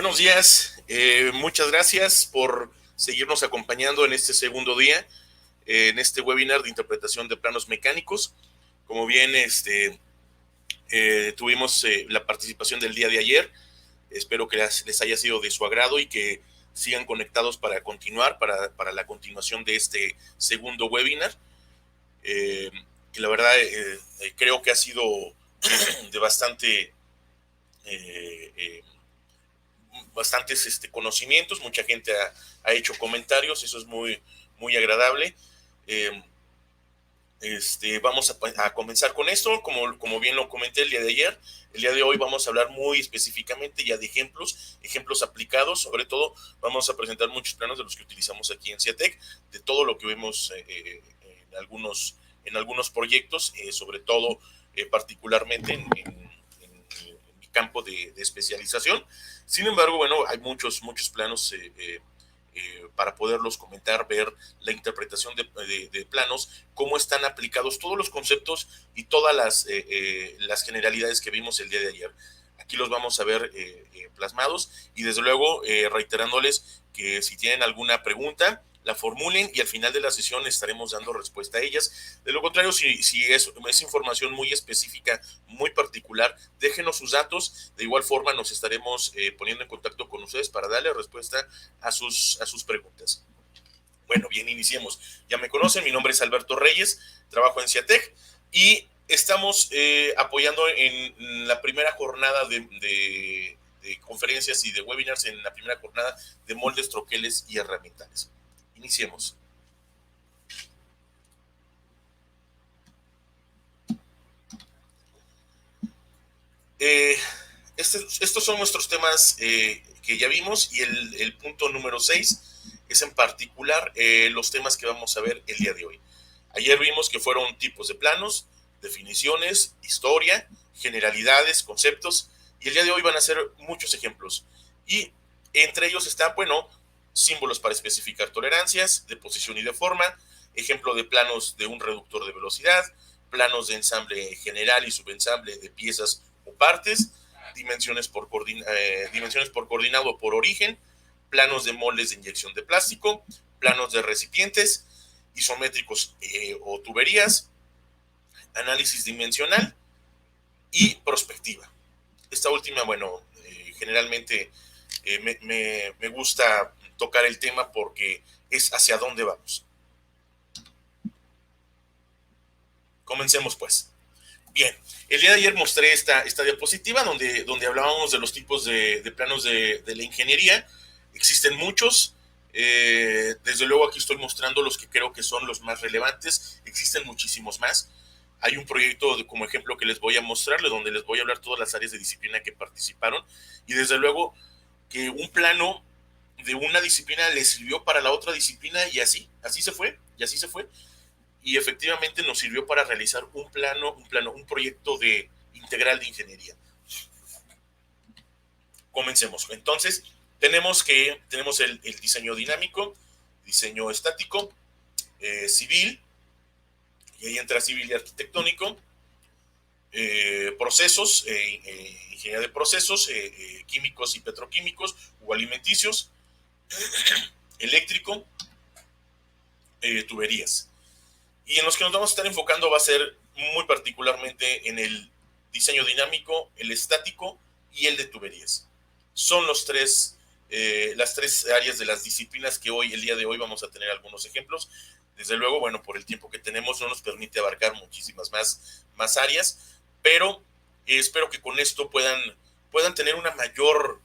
Buenos días, muchas gracias por seguirnos acompañando en este segundo día, en este webinar de interpretación de planos mecánicos. Como bien tuvimos la participación del día de ayer, espero que les haya sido de su agrado y que sigan conectados para continuar, para la continuación de este segundo webinar, que la verdad creo que ha sido de bastantes conocimientos, mucha gente ha hecho comentarios, eso es muy agradable. Eh, Vamos a comenzar con esto, como bien lo comenté el día de ayer. El día de hoy vamos a hablar muy específicamente ya de ejemplos aplicados. Sobre todo vamos a presentar muchos planos de los que utilizamos aquí en CIATEC, de todo lo que vemos en algunos proyectos, sobre todo particularmente en mi campo de especialización. Sin embargo, bueno, hay muchos planos para poderlos comentar, ver la interpretación de planos, cómo están aplicados todos los conceptos y todas las generalidades que vimos el día de ayer. Aquí los vamos a ver plasmados y desde luego reiterándoles que si tienen alguna pregunta, la formulen y al final de la sesión estaremos dando respuesta a ellas. De lo contrario, si es información muy específica, muy particular, déjenos sus datos. De igual forma nos estaremos poniendo en contacto con ustedes para darle respuesta a sus preguntas. Bueno, bien, iniciemos. Ya me conocen, mi nombre es Alberto Reyes, trabajo en CIATEC y estamos apoyando en la primera jornada de conferencias y de webinars, en la primera jornada de moldes, troqueles y herramientales. Iniciemos. Eh, estos son nuestros temas que ya vimos y el punto número 6 es en particular los temas que vamos a ver el día de hoy. Ayer vimos que fueron tipos de planos, definiciones, historia, generalidades, conceptos, y el día de hoy van a ser muchos ejemplos. Y entre ellos están, bueno, símbolos para especificar tolerancias de posición y de forma, ejemplo de planos de un reductor de velocidad, planos de ensamble general y subensamble de piezas o partes, dimensiones por coordinado o por origen, planos de moldes de inyección de plástico, planos de recipientes, isométricos o tuberías, análisis dimensional y prospectiva. Esta última, bueno, generalmente me gusta tocar el tema porque es hacia dónde vamos. Comencemos pues. Bien, el día de ayer mostré esta diapositiva donde hablábamos de los tipos de planos de la ingeniería. Existen muchos. Desde luego aquí estoy mostrando los que creo que son los más relevantes. Existen muchísimos más. Hay un proyecto como ejemplo que les voy a mostrar, donde les voy a hablar todas las áreas de disciplina que participaron. Y desde luego que un plano de una disciplina le sirvió para la otra disciplina y así se fue, y así se fue. Y efectivamente nos sirvió para realizar un proyecto integral de ingeniería. Comencemos. Entonces, tenemos el diseño dinámico, diseño estático, civil, y ahí entra civil y arquitectónico, procesos, ingeniería de procesos, químicos y petroquímicos o alimenticios, eléctrico, tuberías. Y en los que nos vamos a estar enfocando va a ser muy particularmente en el diseño dinámico, el estático y el de tuberías. Son las tres áreas de las disciplinas que el día de hoy vamos a tener algunos ejemplos. Desde luego, bueno, por el tiempo que tenemos no nos permite abarcar muchísimas más áreas, pero espero que con esto puedan tener una mayor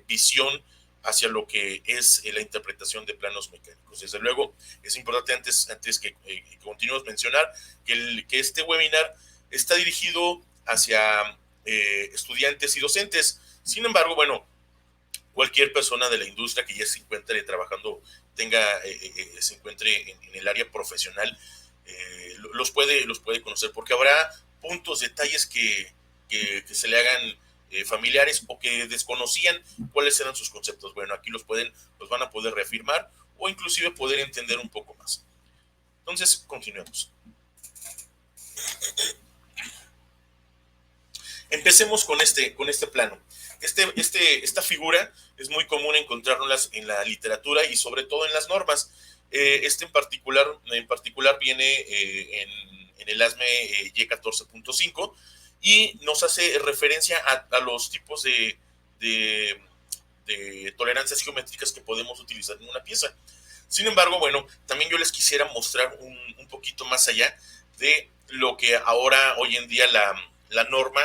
visión hacia lo que es la interpretación de planos mecánicos. Desde luego, es importante antes que continuemos mencionar que este webinar está dirigido hacia estudiantes y docentes. Sin embargo, bueno, cualquier persona de la industria que ya se encuentre trabajando, se encuentre en el área profesional, los puede conocer, porque habrá puntos, detalles que se le hagan familiares o que desconocían cuáles eran sus conceptos. Bueno, aquí los van a poder reafirmar o inclusive poder entender un poco más. Entonces, continuemos. Empecemos con este plano. Esta figura es muy común encontrarlas en la literatura y sobre todo en las normas. Este en particular viene en el ASME Y14.5 y nos hace referencia a los tipos de tolerancias geométricas que podemos utilizar en una pieza. Sin embargo, bueno, también yo les quisiera mostrar un poquito más allá de lo que ahora, hoy en día, la norma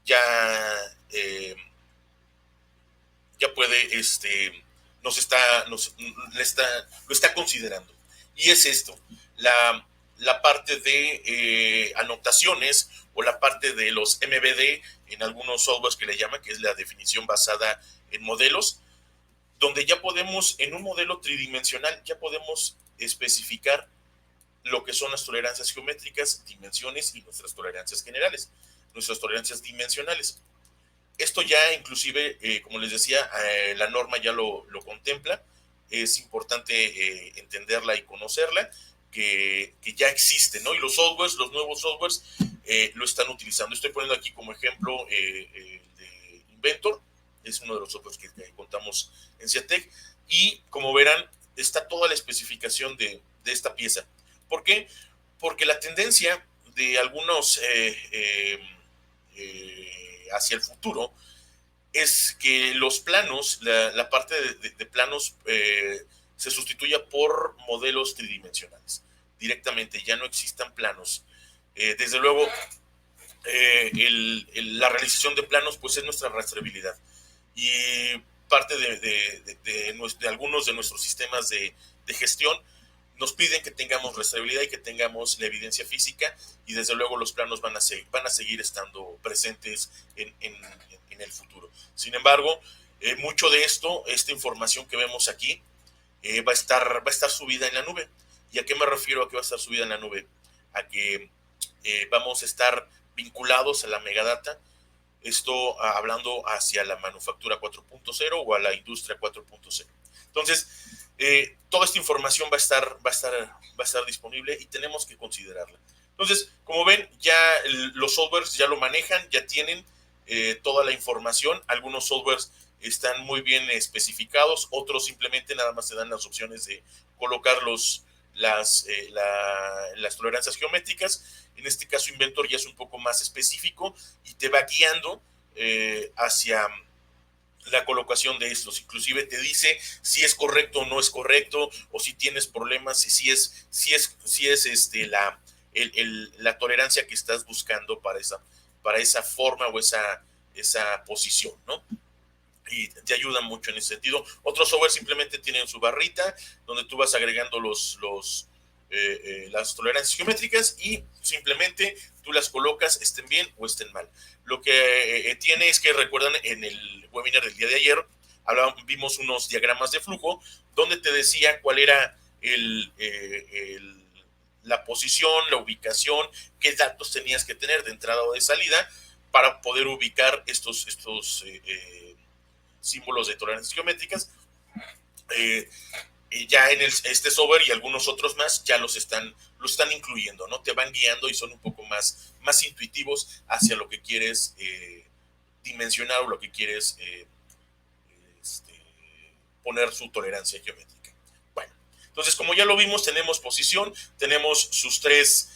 ya, eh, ya puede, lo está considerando. Y es esto, la parte de anotaciones o la parte de los MVD en algunos softwares que le llaman, que es la definición basada en modelos, donde ya podemos, en un modelo tridimensional, ya podemos especificar lo que son las tolerancias geométricas, dimensiones y nuestras tolerancias generales, nuestras tolerancias dimensionales. Esto ya inclusive, como les decía, la norma ya lo contempla. Es importante entenderla y conocerla, que ya existe, ¿no? Y los softwares, los nuevos softwares, lo están utilizando. Estoy poniendo aquí como ejemplo de Inventor, es uno de los softwares que contamos en CIATEC, y como verán, está toda la especificación de esta pieza. ¿Por qué? Porque la tendencia de algunos hacia el futuro es que los planos, la parte de planos se sustituya por modelos tridimensionales. Directamente, ya no existan planos. Desde luego, la realización de planos pues es nuestra rastreabilidad. Y parte de algunos de nuestros sistemas de gestión nos piden que tengamos rastreabilidad y que tengamos la evidencia física, y desde luego los planos van a seguir estando presentes en el futuro. Sin embargo, mucho de esta información que vemos aquí, va a estar subida en la nube. ¿Y a qué me refiero a que va a estar subida en la nube? A que vamos a estar vinculados a la megadata, esto hablando hacia la manufactura 4.0 o a la industria 4.0. Entonces, toda esta información va a estar disponible y tenemos que considerarla. Entonces, como ven, ya los softwares ya lo manejan, ya tienen toda la información. Algunos softwares están muy bien especificados, otros simplemente nada más te dan las opciones de colocar las tolerancias geométricas. En este caso, Inventor ya es un poco más específico y te va guiando hacia la colocación de estos. Inclusive te dice si es correcto o no es correcto, o si tienes problemas, y si es la tolerancia que estás buscando para esa forma o esa posición, ¿no? Y te ayudan mucho en ese sentido. Otros software simplemente tienen su barrita donde tú vas agregando las tolerancias geométricas y simplemente tú las colocas, estén bien o estén mal. Lo que tiene es que, recuerdan, en el webinar del día de ayer vimos unos diagramas de flujo donde te decía cuál era la posición, la ubicación, qué datos tenías que tener de entrada o de salida para poder ubicar estos símbolos de tolerancias geométricas. Ya en este software y algunos otros más ya lo están incluyendo, ¿no? Te van guiando y son un poco más intuitivos hacia lo que quieres dimensionar o lo que quieres poner su tolerancia geométrica. Bueno, entonces, como ya lo vimos, tenemos posición, tenemos sus tres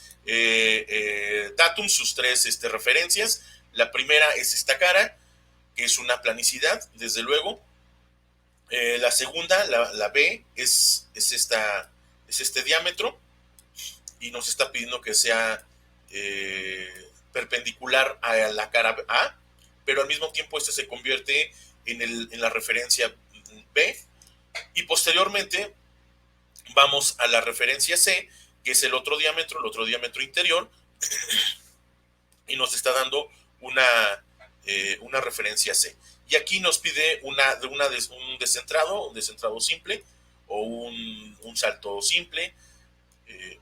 datums, sus tres referencias. La primera es esta cara, que es una planicidad, desde luego. La segunda, la B, es este diámetro, y nos está pidiendo que sea perpendicular a la cara A, pero al mismo tiempo se convierte en la referencia B, y posteriormente vamos a la referencia C, que es el otro diámetro interior, y nos está dando una referencia C. Y aquí nos pide un descentrado simple, o un salto simple,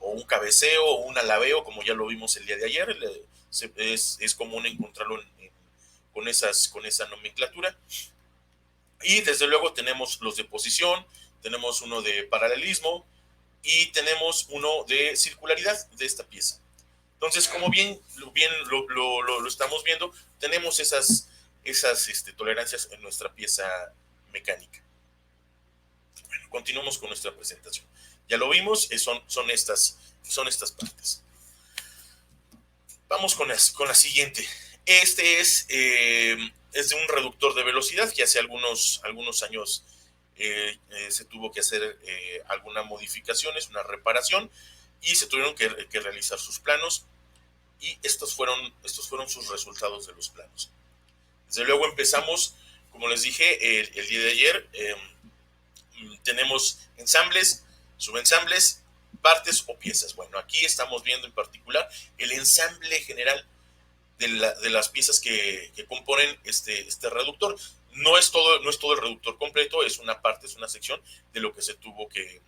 o un cabeceo, o un alabeo, como ya lo vimos el día de ayer. Es común encontrarlo con esa nomenclatura. Y desde luego tenemos los de posición, tenemos uno de paralelismo y tenemos uno de circularidad de esta pieza. Entonces, como bien lo estamos viendo, tenemos esas tolerancias en nuestra pieza mecánica. Bueno, continuamos con nuestra presentación. Ya lo vimos, son estas partes. Vamos con la siguiente. Este es de un reductor de velocidad que hace algunos años se tuvo que hacer algunas modificaciones, una reparación, y se tuvieron que realizar sus planos, y estos fueron sus resultados de los planos. Desde luego empezamos, como les dije el día de ayer, tenemos ensambles, subensambles, partes o piezas. Bueno, aquí estamos viendo en particular el ensamble general de las piezas que componen este reductor. No es todo el reductor completo, es una parte, es una sección de lo que se tuvo que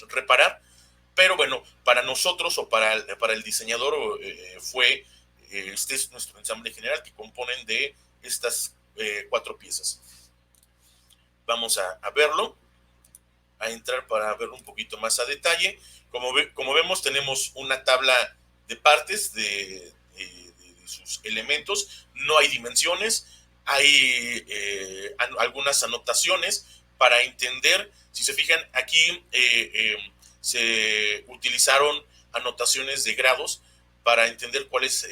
reparar. Pero bueno, para nosotros o para el diseñador este es nuestro ensamble general, que componen de estas 4 piezas. Vamos a verlo, a entrar para verlo un poquito más a detalle. Como vemos, tenemos una tabla de partes de sus elementos. No hay dimensiones, hay algunas anotaciones para entender. Si se fijan, aquí se utilizaron anotaciones de grados para entender cuál es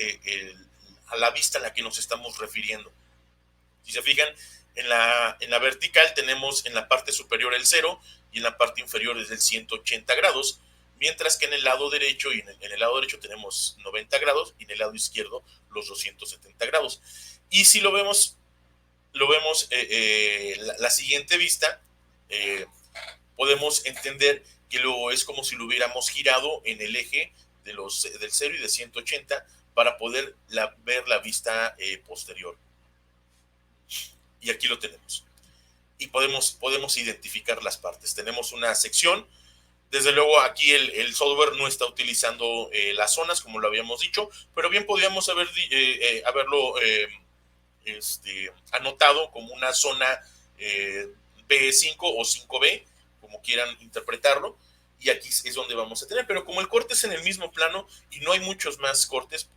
a la vista a la que nos estamos refiriendo. Si se fijan, en la vertical tenemos en la parte superior el 0 y en la parte inferior es el 180 grados, mientras que en el lado derecho tenemos 90 grados y en el lado izquierdo los 270 grados. Y si lo vemos la siguiente vista, podemos entender que es como si lo hubiéramos girado en el eje del 0 y de 180 para poder ver la vista posterior. Y aquí lo tenemos. Y podemos identificar las partes. Tenemos una sección. Desde luego aquí el software no está utilizando las zonas, como lo habíamos dicho, pero bien podríamos haberlo anotado como una zona B5 o 5B, como quieran interpretarlo, y aquí es donde vamos a tener. Pero como el corte es en el mismo plano y no hay muchos más cortes,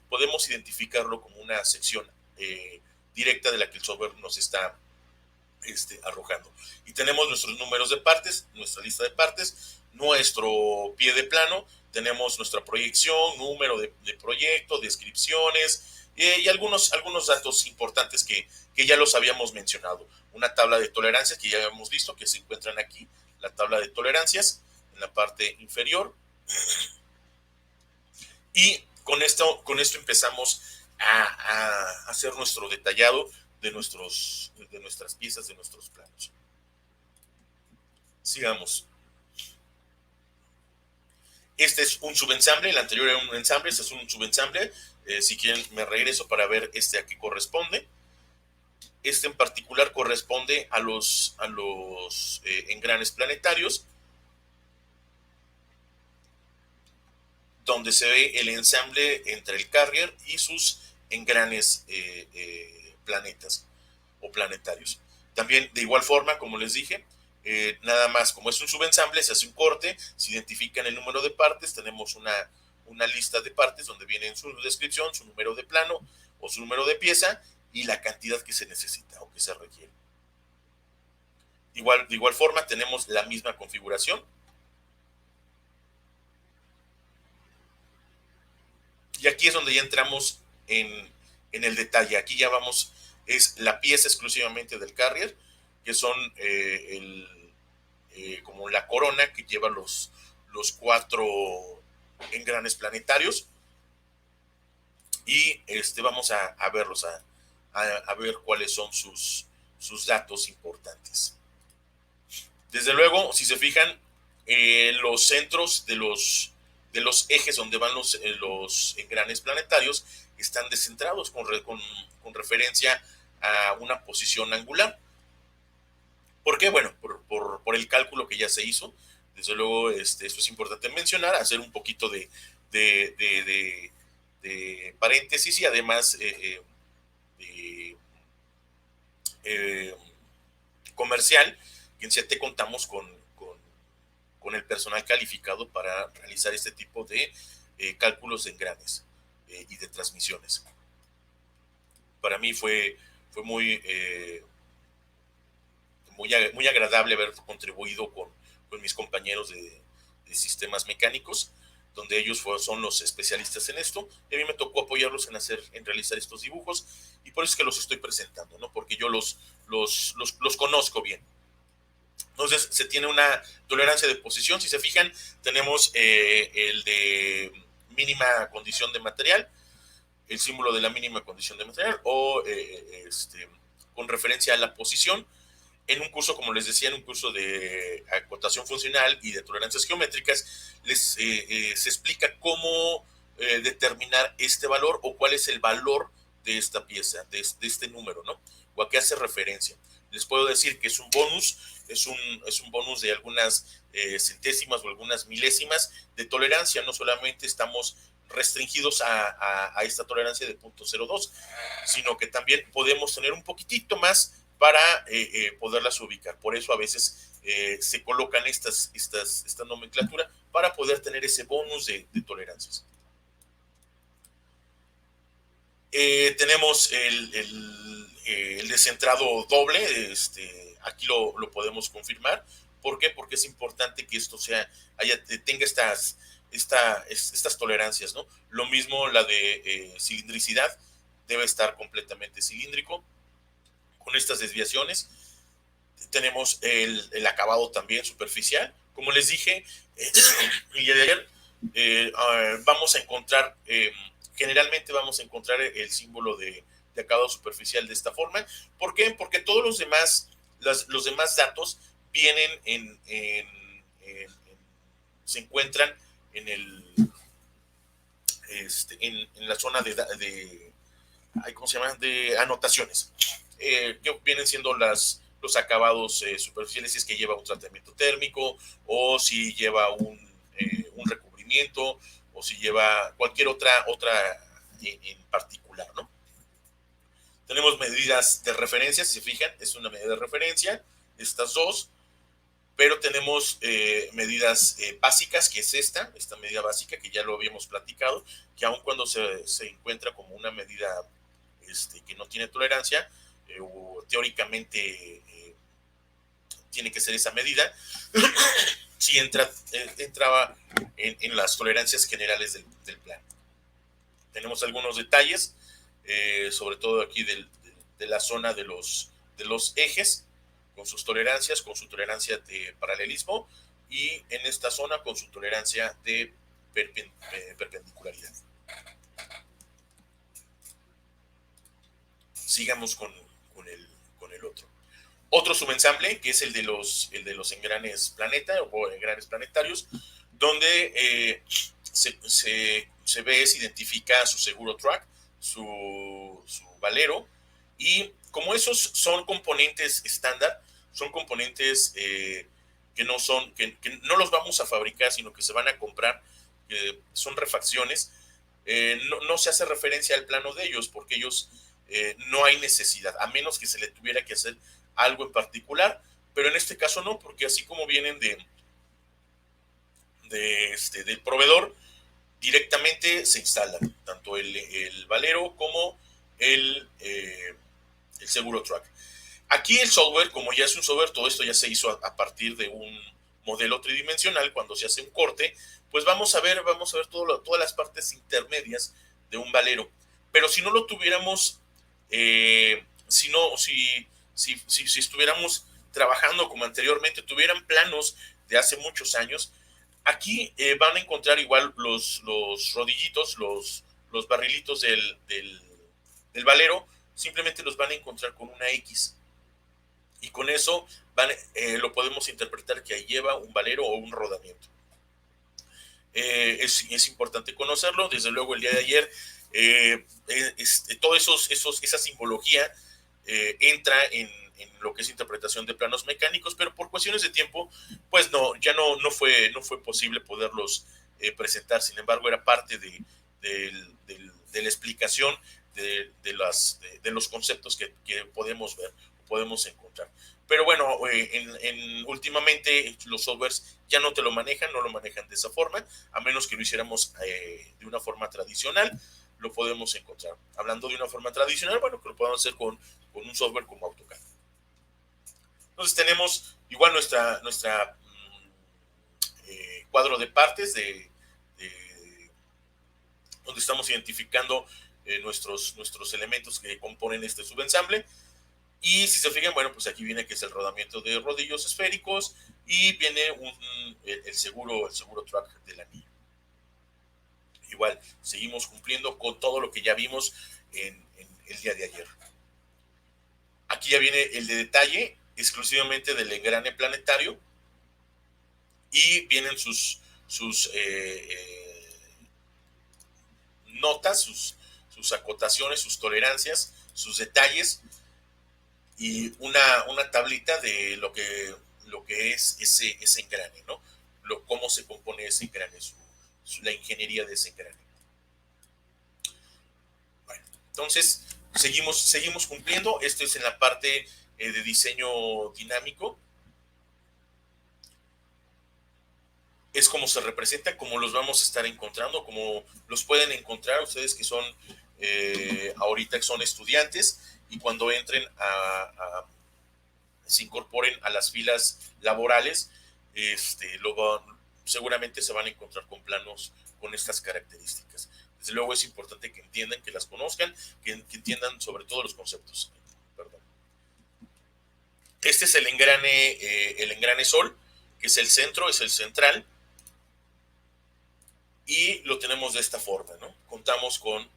podemos identificarlo como una sección directa de la que el software nos está arrojando. Y tenemos nuestros números de partes, nuestra lista de partes, nuestro pie de plano, tenemos nuestra proyección, número de proyecto, descripciones y algunos datos importantes que ya los habíamos mencionado. Una tabla de tolerancias que ya habíamos visto, que se encuentran aquí, la tabla de tolerancias en la parte inferior. Y con esto empezamos a hacer nuestro detallado de nuestras piezas, de nuestros planos. Sigamos. Este es un subensamble, el anterior era un ensamble, este es un subensamble. Si quieren me regreso para ver a qué corresponde. Este en particular corresponde a los engranes planetarios, donde se ve el ensamble entre el carrier y sus engranes planetas o planetarios. También, de igual forma, como les dije, nada más, como es un subensamble, se hace un corte, se identifican el número de partes, tenemos una lista de partes donde viene su descripción, su número de plano o su número de pieza y la cantidad que se necesita o que se requiere. De igual forma, tenemos la misma configuración. Y aquí es donde ya entramos en el detalle. Aquí ya vamos, es la pieza exclusivamente del carrier, que son como la corona que lleva los 4 engranes planetarios. Y vamos a verlos, a ver cuáles son sus datos importantes. Desde luego, si se fijan, los centros de los ejes donde van los engranes planetarios están descentrados con referencia a una posición angular. ¿Por qué? Bueno, por el cálculo que ya se hizo. Desde luego, esto es importante mencionar, hacer un poquito de paréntesis y además comercial, que en CIATEC contamos con el personal calificado para realizar este tipo de cálculos de engranes y de transmisiones. para mí fue muy agradable haber contribuido con mis compañeros de sistemas mecánicos, donde ellos son los especialistas en esto, y a mí me tocó apoyarlos en realizar estos dibujos, y por eso es que los estoy presentando, ¿no? Porque yo los conozco bien. Entonces se tiene una tolerancia de posición. Si se fijan, tenemos el de mínima condición de material, el símbolo de la mínima condición de material, o con referencia a la posición. En un curso, como les decía, en un curso de acotación funcional y de tolerancias geométricas, se explica cómo determinar este valor o cuál es el valor de esta pieza, de este número, ¿no? O a qué hace referencia. Les puedo decir que es un bonus, es un bonus de algunas centésimas o algunas milésimas de tolerancia. No solamente estamos restringidos a esta tolerancia de 0.02, sino que también podemos tener un poquitito más para poderlas ubicar. Por eso a veces se colocan esta nomenclatura para poder tener ese bonus de tolerancias. Tenemos el descentrado doble, aquí lo podemos confirmar. ¿Por qué? Porque es importante que esto tenga estas tolerancias, ¿no? Lo mismo la de cilindricidad, debe estar completamente cilíndrico. Con estas desviaciones tenemos el acabado también superficial. Como les dije, el día de ayer vamos a encontrar, generalmente vamos a encontrar el símbolo de acabado superficial de esta forma. ¿Por qué? Porque todos los demás datos vienen se encuentran en la zona ¿cómo se llama? De anotaciones, que vienen siendo los acabados superficiales, si es que lleva un tratamiento térmico, o si lleva un recubrimiento, o si lleva cualquier otra en particular, ¿no? Tenemos medidas de referencia, si se fijan, es una medida de referencia, estas dos, pero tenemos medidas básicas, que es esta medida básica, que ya lo habíamos platicado, que aun cuando se encuentra como una medida que no tiene tolerancia, o teóricamente tiene que ser esa medida, si entraba en las tolerancias generales del plan. Tenemos algunos detalles, sobre todo aquí de la zona de los ejes, con sus tolerancias, con su tolerancia de paralelismo, y en esta zona con su tolerancia de perpendicularidad. Sigamos con el otro. Otro subensamble, que es el de los engranes planeta o engranes planetarios, donde se ve, se identifica su seguro track, su valero, y como esos son componentes estándar, son componentes que no los vamos a fabricar, sino que se van a comprar, son refacciones, no se hace referencia al plano de ellos, porque ellos no hay necesidad, a menos que se le tuviera que hacer algo en particular, pero en este caso no, porque así como vienen del proveedor, directamente se instalan tanto el valero como el seguro track. Aquí el software, como ya es un software, todo esto ya se hizo a partir de un modelo tridimensional. Cuando se hace un corte, pues vamos a ver todas las partes intermedias de un valero. Pero si no lo tuviéramos, si estuviéramos trabajando como anteriormente, tuvieran planos de hace muchos años, aquí van a encontrar igual los rodillitos, los barrilitos del valero, simplemente los van a encontrar con una X. Y con eso lo podemos interpretar que ahí lleva un valero o un rodamiento. Es importante conocerlo. Desde luego el día de ayer toda esa simbología entra en lo que es interpretación de planos mecánicos, pero por cuestiones de tiempo, pues ya no fue posible poderlos presentar. Sin embargo, era parte de la explicación de los conceptos que podemos ver, podemos encontrar. Pero bueno, últimamente los softwares ya no lo manejan de esa forma, a menos que lo hiciéramos de una forma tradicional. lo podemos encontrar. Hablando de una forma tradicional, bueno, que lo podemos hacer con un software como AutoCAD. Entonces tenemos igual nuestra cuadro de partes donde estamos identificando nuestros elementos que componen este subensamble. Y si se fijan, bueno, pues aquí viene que es el rodamiento de rodillos esféricos y viene el seguro track del anillo. Igual, seguimos cumpliendo con todo lo que ya vimos en el día de ayer. Aquí ya viene el de detalle exclusivamente del engrane planetario y vienen sus notas, sus acotaciones, sus tolerancias, sus detalles y una tablita de lo que es ese engrane, ¿no? Cómo se compone ese engrane, la ingeniería de ese engrane. Bueno, entonces seguimos cumpliendo. Esto es en la parte de diseño dinámico. Es como se representa, como los vamos a estar encontrando, como los pueden encontrar ustedes que son ahorita que son estudiantes y cuando entren se incorporen a las filas laborales, seguramente se van a encontrar con planos con estas características. Desde luego es importante que entiendan, que las conozcan, que entiendan sobre todo los conceptos. Perdón. Este es el engrane Sol, que es el centro, es el central, y lo tenemos de esta forma, ¿no? Contamos con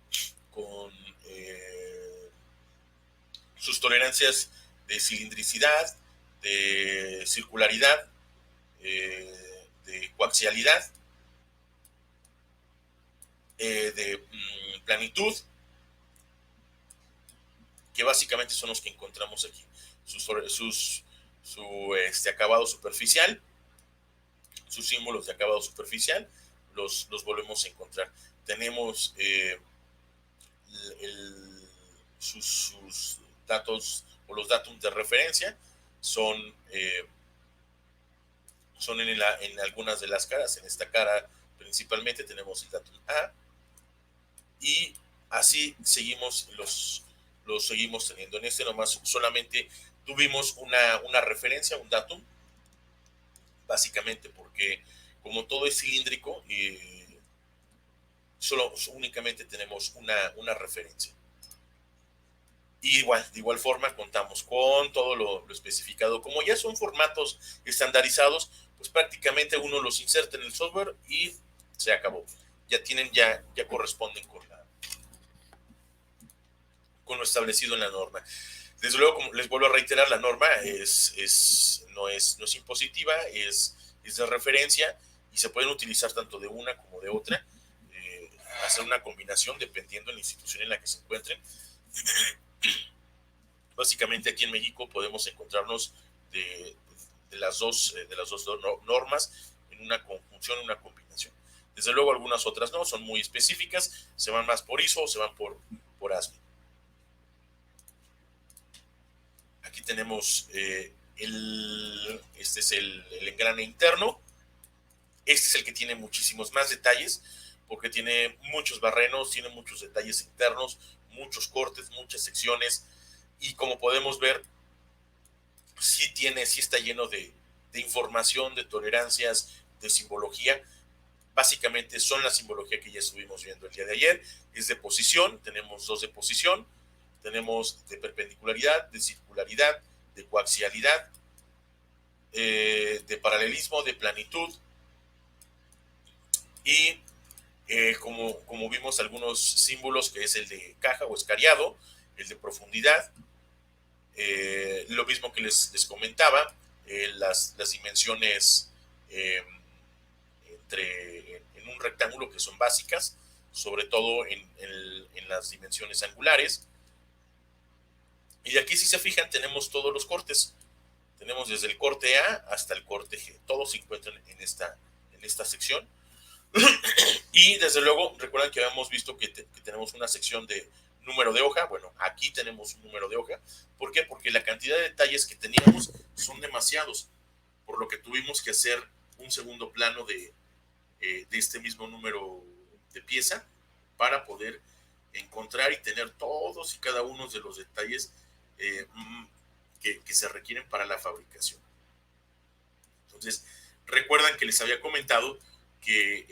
sus tolerancias de cilindricidad, de circularidad, de coaxialidad, de planitud, que básicamente son los que encontramos aquí. Su acabado superficial, sus símbolos de acabado superficial, los volvemos a encontrar. Tenemos sus datos o los datos de referencia son en algunas de las caras. En esta cara principalmente tenemos el datum A y así seguimos los seguimos teniendo. En este nomás solamente tuvimos una referencia, un datum, básicamente porque como todo es cilíndrico, únicamente tenemos una referencia. Y de igual forma contamos con todo lo especificado. Como ya son formatos estandarizados, pues prácticamente uno los inserta en el software y se acabó. Ya corresponden con lo establecido en la norma. Desde luego, como les vuelvo a reiterar, la norma no es impositiva, es de referencia y se pueden utilizar tanto de una como de otra, hacer una combinación dependiendo de la institución en la que se encuentren. Básicamente aquí en México podemos encontrarnos de las dos normas en una conjunción, una combinación. Desde luego algunas otras no, son muy específicas, se van más por ISO o se van por ASME. Aquí tenemos este es el engrane interno. Este es el que tiene muchísimos más detalles porque tiene muchos barrenos, tiene muchos detalles internos, muchos cortes, muchas secciones y como podemos ver sí está lleno de información, de tolerancias, de simbología. Básicamente son la simbología que ya estuvimos viendo el día de ayer. Es de posición, tenemos dos de posición, tenemos de perpendicularidad, de circularidad, de coaxialidad, de paralelismo, de planitud y como vimos algunos símbolos que es el de caja o escariado, el de profundidad, lo mismo que les comentaba, las dimensiones en un rectángulo que son básicas, sobre todo en las dimensiones angulares. Y aquí si se fijan tenemos todos los cortes, tenemos desde el corte A hasta el corte G, todos se encuentran en esta sección. Y desde luego recuerdan que habíamos visto que tenemos una sección de número de hoja. Bueno, aquí tenemos un número de hoja. ¿Por qué? Porque la cantidad de detalles que teníamos son demasiados, por lo que tuvimos que hacer un segundo plano de este mismo número de pieza para poder encontrar y tener todos y cada uno de los detalles que se requieren para la fabricación. Entonces, recuerdan que les había comentado que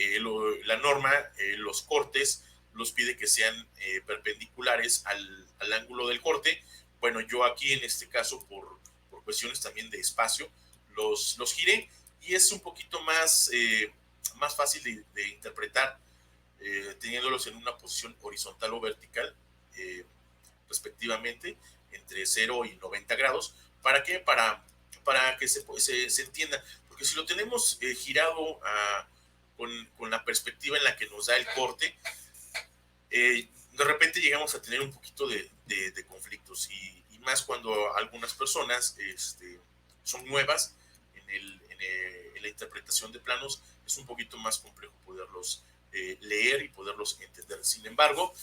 la norma, los cortes, los pide que sean perpendiculares al ángulo del corte. Bueno, yo aquí en este caso, por cuestiones también de espacio, los giré y es un poquito más fácil de interpretar, teniéndolos en una posición horizontal o vertical, respectivamente, entre 0 y 90 grados. ¿Para qué? Para que se entienda. Porque si lo tenemos girado con la perspectiva en la que nos da el corte, de repente llegamos a tener un poquito de conflictos y más cuando algunas personas son nuevas en la interpretación de planos, es un poquito más complejo poderlos leer y poderlos entender. Sin embargo,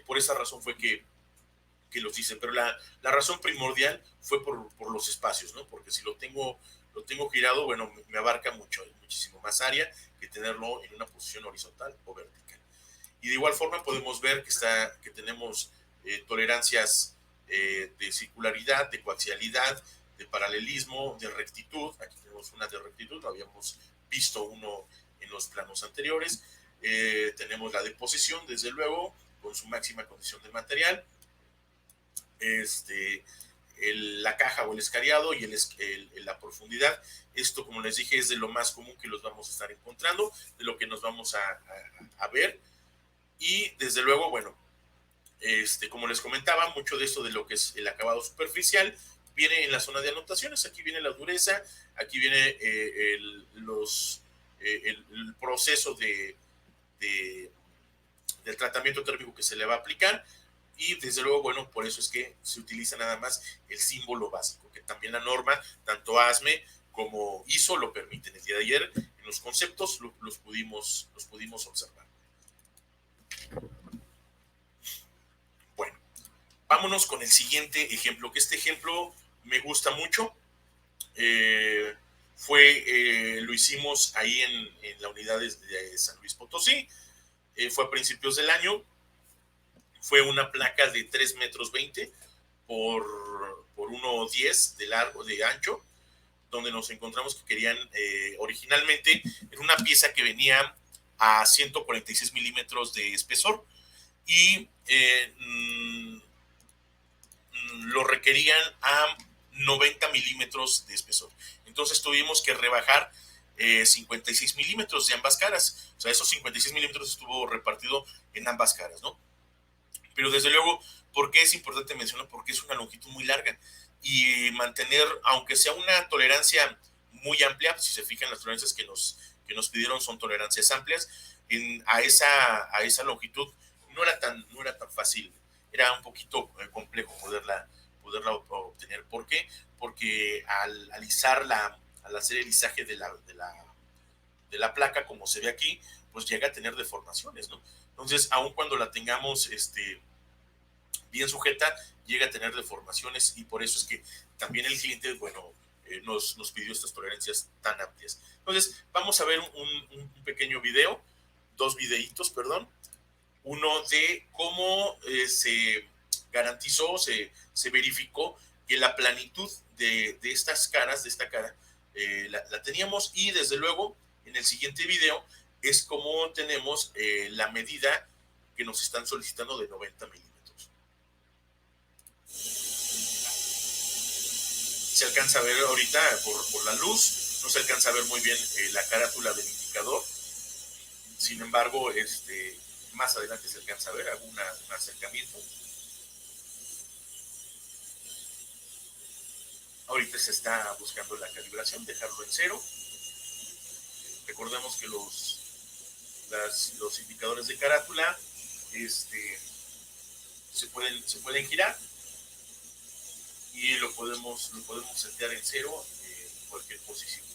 por esa razón fue que los hice, pero la razón primordial fue por los espacios, ¿no? Porque si lo tengo girado, bueno, me abarca muchísimo más área que tenerlo en una posición horizontal o vertical. Y de igual forma podemos ver que tenemos tolerancias de circularidad, de coaxialidad, de paralelismo, de rectitud. Aquí tenemos una de rectitud, lo habíamos visto uno en los planos anteriores. Tenemos la de posición, desde luego, con su máxima condición de material. La caja o el escariado y la profundidad. Esto, como les dije, es de lo más común que los vamos a estar encontrando, de lo que nos vamos a ver. Y desde luego, bueno, como les comentaba, mucho de esto de lo que es el acabado superficial viene en la zona de anotaciones. Aquí viene la dureza, aquí viene el proceso del tratamiento térmico que se le va a aplicar. Y desde luego, bueno, por eso es que se utiliza nada más el símbolo básico, que también la norma, tanto ASME como ISO lo permiten. El día de ayer en los conceptos los pudimos observar. Bueno, vámonos con el siguiente ejemplo, que este ejemplo me gusta mucho. Lo hicimos ahí en la unidad de San Luis Potosí. Fue a principios del año. Fue una placa de 3 metros 20 por 1,10 de largo, de ancho, donde nos encontramos que querían, originalmente, era una pieza que venía a 146 milímetros de espesor y lo requerían a 90 milímetros de espesor. Entonces tuvimos que rebajar 56 milímetros de ambas caras. O sea, esos 56 milímetros estuvo repartido en ambas caras, ¿no? Pero desde luego, ¿por qué es importante mencionar? Porque es una longitud muy larga y mantener, aunque sea una tolerancia muy amplia, si se fijan, las tolerancias que nos pidieron son tolerancias amplias, a esa longitud no era tan fácil, era un poquito complejo poderla obtener. ¿Por qué? Porque al hacer el lisaje de la placa, como se ve aquí, pues llega a tener deformaciones, ¿no? Entonces, aun cuando la tengamos bien sujeta, llega a tener deformaciones y por eso es que también el cliente, bueno, nos pidió estas tolerancias tan amplias. Entonces, vamos a ver un pequeño video, 2 videitos, perdón. Uno de cómo se garantizó, se verificó que la planitud de estas caras, de esta cara, la teníamos, y desde luego en el siguiente video es como tenemos la medida que nos están solicitando de 90 milímetros. Se alcanza a ver ahorita por la luz, no se alcanza a ver muy bien la carátula del indicador. Sin embargo, más adelante se alcanza a ver, hago un acercamiento. Ahorita se está buscando la calibración, dejarlo en 0. Recordemos que los indicadores de carátula se pueden girar y lo podemos setear en 0 en cualquier posición.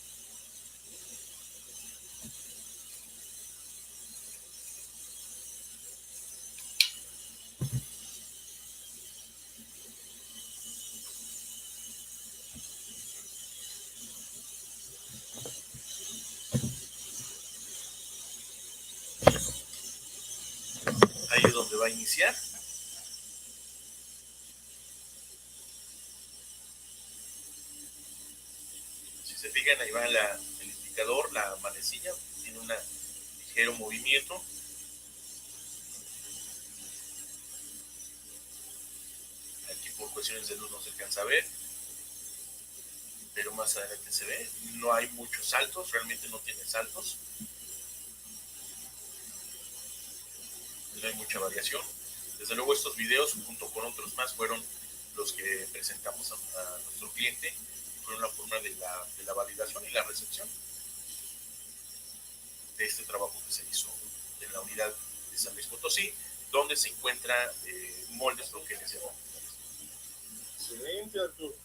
Ahí es donde va a iniciar iniciar. Si se fijan, ahí va el indicador, la manecilla, tiene un ligero movimiento. Aquí por cuestiones de luz no se alcanza a ver, pero más adelante se ve. No hay muchos saltos, realmente no tiene saltos. No hay mucha variación. Desde luego estos videos, junto con otros más, fueron los que presentamos a nuestro cliente. Fueron la forma de la validación y la recepción de este trabajo que se hizo en la unidad de San Luis Potosí, donde se encuentra moldes troqueles de agua. Excelente, Arturo.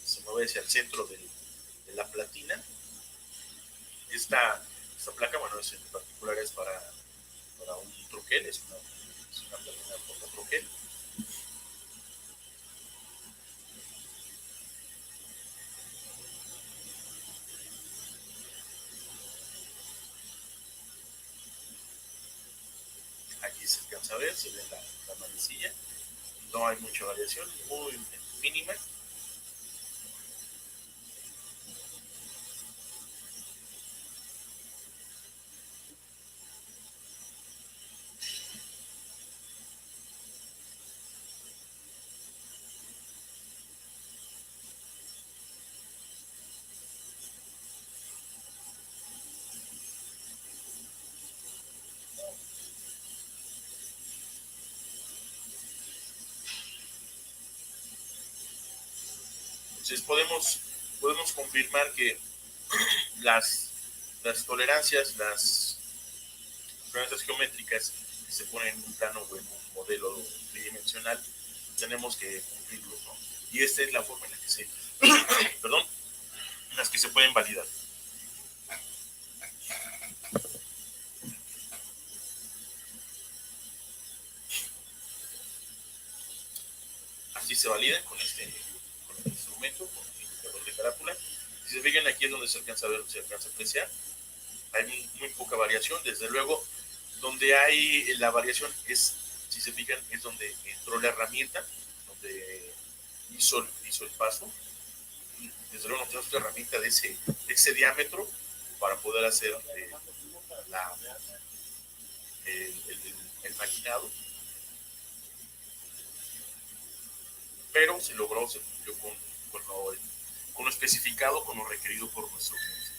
Se mueve hacia el centro de la platina. Esta placa, bueno, en particular es para un troquel, es una platina porta troquel. Aquí se alcanza a ver, se ve la manecilla. No hay mucha variación, muy mínima. Entonces podemos confirmar que las tolerancias, las tolerancias geométricas que se ponen en un plano o en un modelo tridimensional, tenemos que cumplirlos, ¿no? Y esta es la forma en la que se, perdón, en las que se pueden validar. Así se valida con el instrumento, con el indicador de carátula. Si se fijan, aquí es donde se alcanza a ver, se alcanza a apreciar. Hay muy poca variación, desde luego. Donde hay la variación es, si se fijan, es donde entró la herramienta, donde hizo el paso. Y desde luego no tenemos otra herramienta de ese diámetro para poder hacer el maquinado. Pero se logró, se cumplió con lo especificado, con lo requerido por nuestro cliente.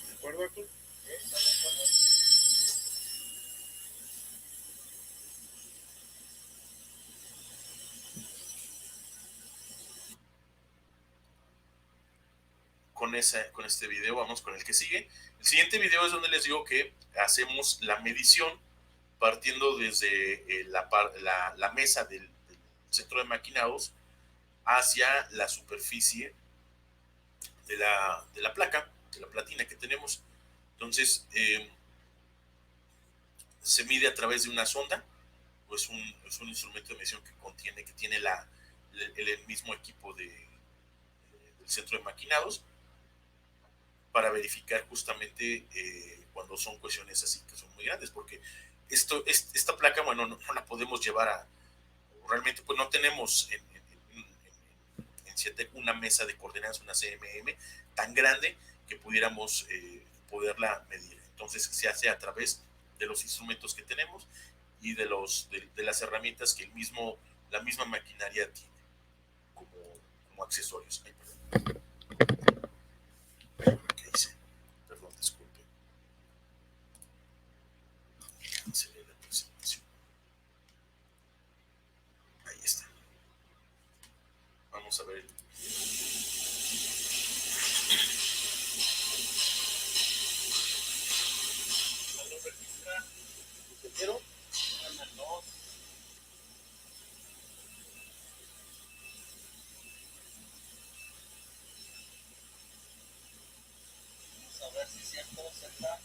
¿De acuerdo, Arturo? Con este video vamos con el que sigue. El siguiente video es donde les digo que hacemos la medición partiendo desde la mesa del centro de maquinados hacia la superficie de la placa, de la platina que tenemos. Entonces, se mide a través de una sonda, o es un instrumento de medición que tiene el mismo equipo del centro de maquinados, para verificar justamente cuando son cuestiones así que son muy grandes, porque esta placa, bueno, no la podemos llevar realmente pues no tenemos en CIATEC una mesa de coordenadas, una CMM tan grande que pudiéramos poderla medir. Entonces se hace a través de los instrumentos que tenemos y de las herramientas que la misma maquinaria tiene como accesorios. Ay, perdón. ¿Qué hice? Perdón, disculpe. Cancelé la presentación. Ahí está. Vamos a ver. A ver si es cierto, cerca.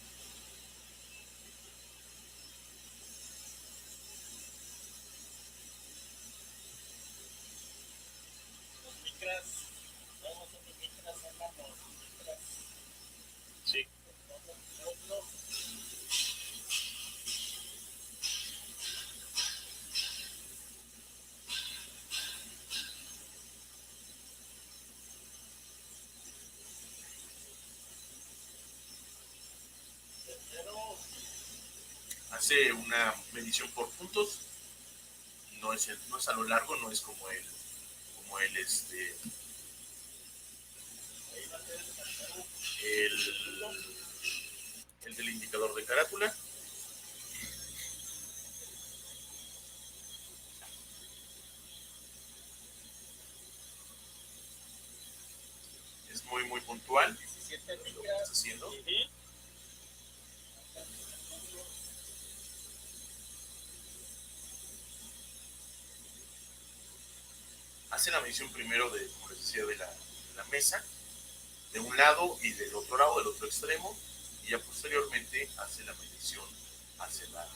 hace una medición por puntos, no es a lo largo, no es como el, el del indicador de carátula. Es muy puntual lo que está haciendo. Hace la medición primero como les decía, de la mesa, de un lado y del otro lado, del otro extremo, y ya posteriormente hace la medición hacia la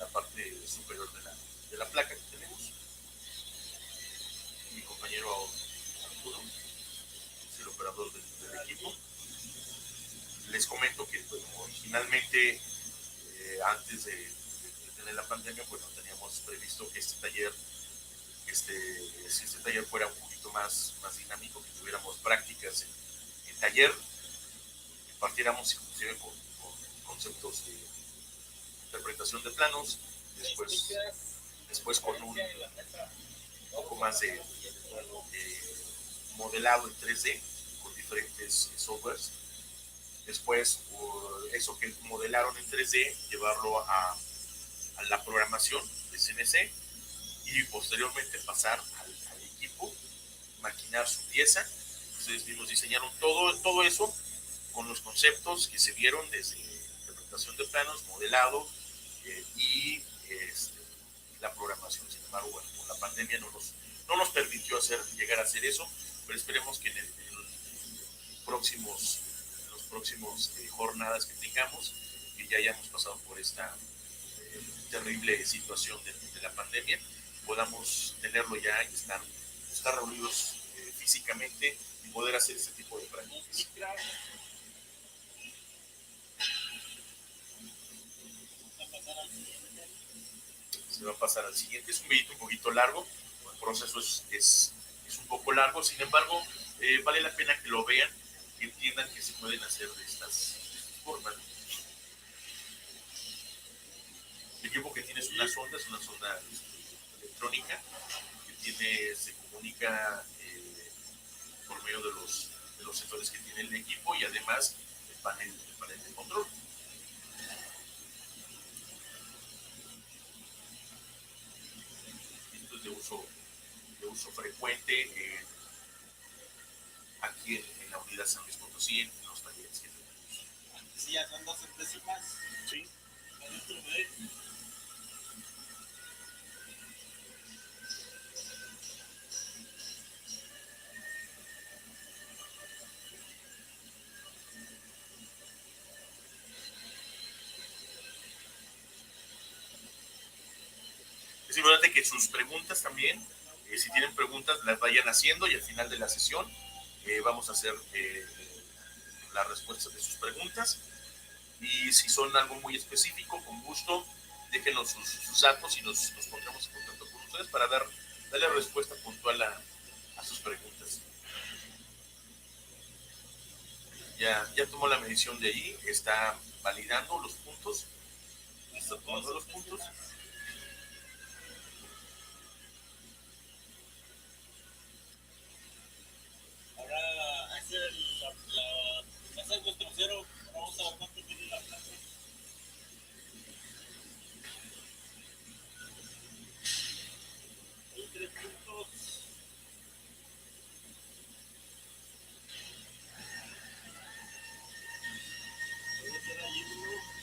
parte superior de la placa que tenemos. Mi compañero Arturo es el operador del equipo. Les comento que bueno, originalmente, antes de tener la pandemia, bueno, teníamos previsto que si este taller fuera un poquito más dinámico, que tuviéramos prácticas en taller, que partiéramos inclusive con conceptos de interpretación de planos, después con un poco más de modelado en 3D con diferentes softwares. Después, eso que modelaron en 3D, llevarlo a la programación de CNC y posteriormente pasar al equipo, maquinar su pieza. Ustedes mismos diseñaron todo eso con los conceptos que se vieron desde interpretación de planos, modelado y la programación. Sin embargo, bueno, con la pandemia no nos permitió llegar a hacer eso, pero esperemos que en los próximos jornadas que tengamos, que ya hayamos pasado por esta terrible situación de la pandemia, podamos tenerlo ya y estar reunidos físicamente y poder hacer este tipo de prácticas. Se va a pasar al siguiente. Es un videito un poquito largo, el proceso es un poco largo, sin embargo, vale la pena que lo vean, que entiendan que se pueden hacer de estas formas. El equipo que tiene es una sonda electrónica, que se comunica por medio de los sensores que tiene el equipo y además el panel de control. Esto es de uso frecuente aquí en la unidad San Luis Potosí, en los talleres que tenemos. Sí, ya son 2 centésimas. Sí. Es importante que sus preguntas también, si tienen preguntas, las vayan haciendo y al final de la sesión vamos a hacer las respuestas de sus preguntas. Y si son algo muy específico, con gusto, déjenos sus datos y nos pondremos en contacto con ustedes para darle respuesta puntual a sus preguntas. Ya tomó la medición de allí, está validando los puntos, está tomando los puntos. Ahora hace la mesa de crucero, vamos a ver cuánto tiene la plaza. Hay 3 puntos. Puede ser ahí uno.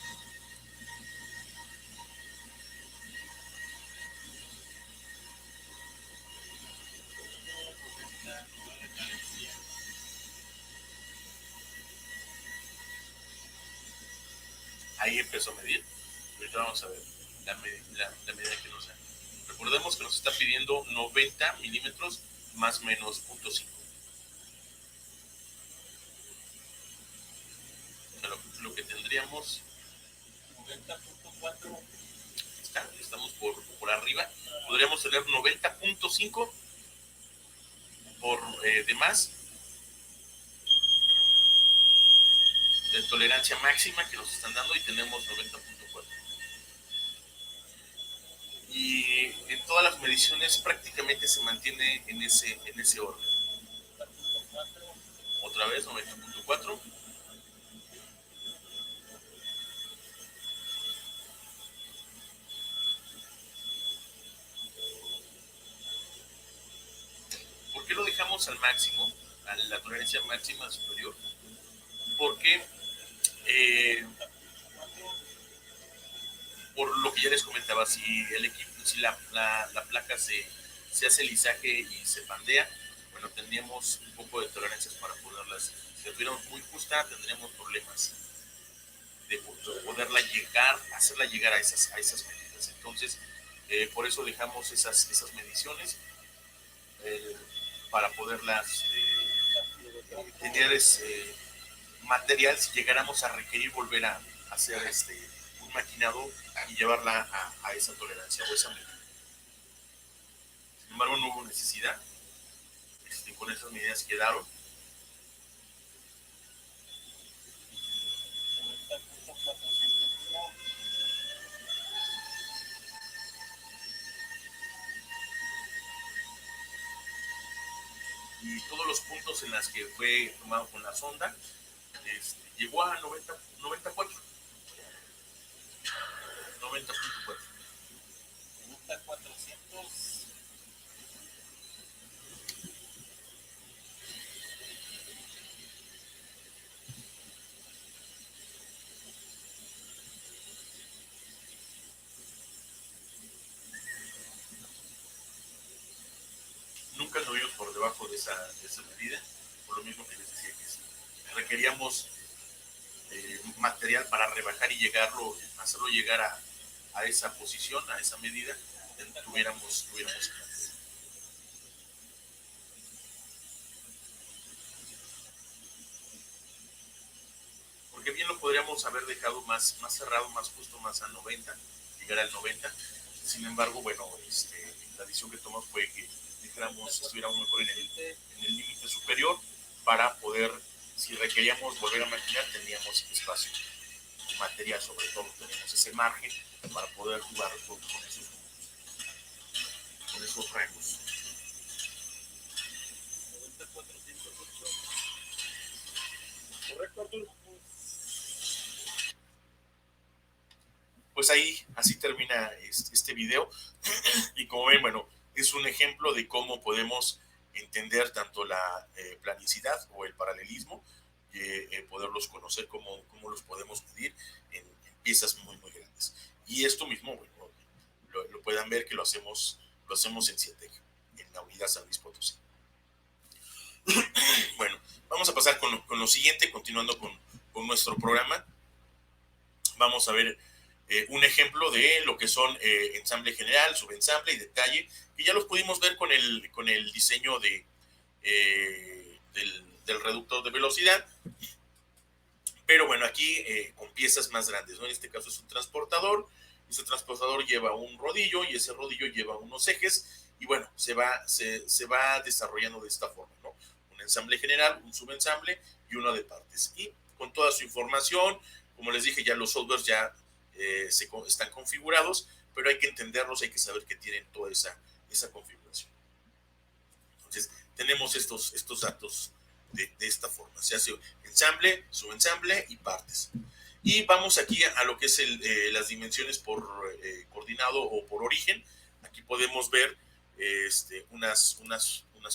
Ahí empezó a medir. Ahorita vamos a ver la medida que nos da. Recordemos que nos está pidiendo 90 milímetros más menos 0.5. O sea, lo que tendríamos 90.4. estamos por arriba. Podríamos tener 90.5 por de más de tolerancia máxima que nos están dando y tenemos 90.4. y en todas las mediciones prácticamente se mantiene en ese orden. Otra vez, 90.4. ¿Por qué lo dejamos al máximo, a la tolerancia máxima superior? Porque por lo que ya les comentaba, si el equipo, si la placa se hace lisaje y se pandea, bueno, tendríamos un poco de tolerancias para poderlas. Si la tuviéramos muy justa, tendríamos problemas de poderla llegar, hacerla llegar a esas medidas. Entonces, por eso dejamos esas mediciones eh, para poderlas tener material si llegáramos a requerir volver a hacer un maquinado y llevarla a esa tolerancia o esa medida. Sin embargo, no hubo necesidad. Con esas medidas quedaron. Y todos los puntos en los que fue tomado con la sonda llegó a 90.4. 90.4. 400. Nunca anduvimos por debajo de esa medida, por lo mismo que les decía que si requeríamos material para rebajar y llegarlo, hacerlo llegar a esa posición, a esa medida, tuviéramos porque bien lo podríamos haber dejado más cerrado, más justo, más a 90, llegar al 90. Sin embargo, bueno, la decisión que tomamos fue que estuviéramos mejor en el límite superior para poder, si requeríamos volver a maquinar, teníamos espacio, material sobre todo, teníamos ese margen para poder jugar con esos rangos. 90.408. ¿Correcto, Arturo? Pues ahí, así termina este video. Y como ven, bueno, es un ejemplo de cómo podemos entender tanto la planicidad o el paralelismo, poderlos conocer, cómo los podemos medir en piezas muy, muy grandes. Y esto mismo, bueno, lo puedan ver que lo hacemos en CIETEC, en la unidad San Luis Potosí. Bueno, vamos a pasar con lo siguiente, continuando con nuestro programa. Vamos a ver un ejemplo de lo que son ensamble general, subensamble y detalle, que ya los pudimos ver con el diseño del reductor de velocidad, pero bueno, aquí con piezas más grandes, ¿no? En este caso es un transportador, ese transportador lleva un rodillo y ese rodillo lleva unos ejes, y bueno, se va desarrollando de esta forma, ¿no? Un ensamble general, un subensamble y uno de partes, y con toda su información, como les dije, ya los softwares ya están configurados, pero hay que entenderlos, hay que saber que tienen toda esa configuración. Entonces, tenemos estos datos de esta forma. Se hace ensamble, subensamble y partes. Y vamos aquí a lo que es las dimensiones por coordinado o por origen. Aquí podemos ver unas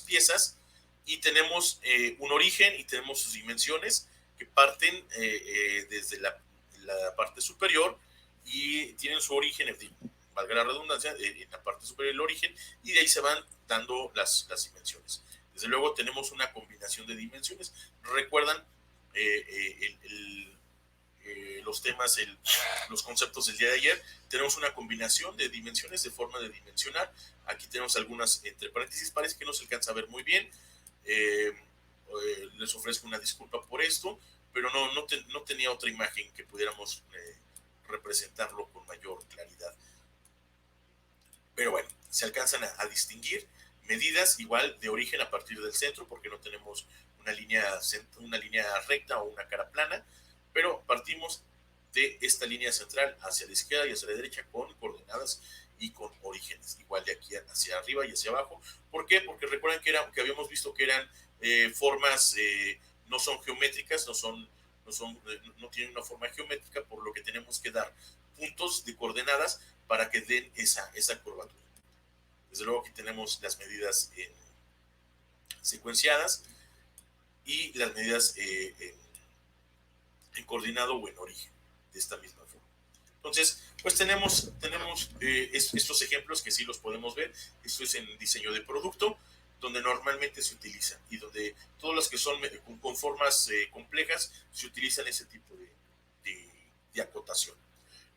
piezas y tenemos un origen y tenemos sus dimensiones que parten desde la parte superior y tienen su origen, valga la redundancia, en la parte superior del origen, y de ahí se van dando las dimensiones. Desde luego tenemos una combinación de dimensiones. Recuerdan los temas, los conceptos del día de ayer. Tenemos una combinación de dimensiones, de forma de dimensionar. Aquí tenemos algunas entre paréntesis, parece que no se alcanza a ver muy bien. Les ofrezco una disculpa por esto, pero no tenía otra imagen que pudiéramos representarlo con mayor claridad. Pero bueno, se alcanzan a distinguir medidas igual de origen a partir del centro, porque no tenemos una línea recta o una cara plana, pero partimos de esta línea central hacia la izquierda y hacia la derecha con coordenadas y con orígenes, igual de aquí hacia arriba y hacia abajo. ¿Por qué? Porque recuerden que habíamos visto que eran formas, no son geométricas, no tienen una forma geométrica, por lo que tenemos que dar puntos de coordenadas para que den esa curvatura. Desde luego aquí tenemos las medidas secuenciadas y las medidas en coordinado o en origen, de esta misma forma. Entonces, pues tenemos estos ejemplos que sí los podemos ver. Esto es en diseño de producto, donde normalmente se utilizan, y donde todos los que son con formas complejas se utilizan ese tipo de acotación.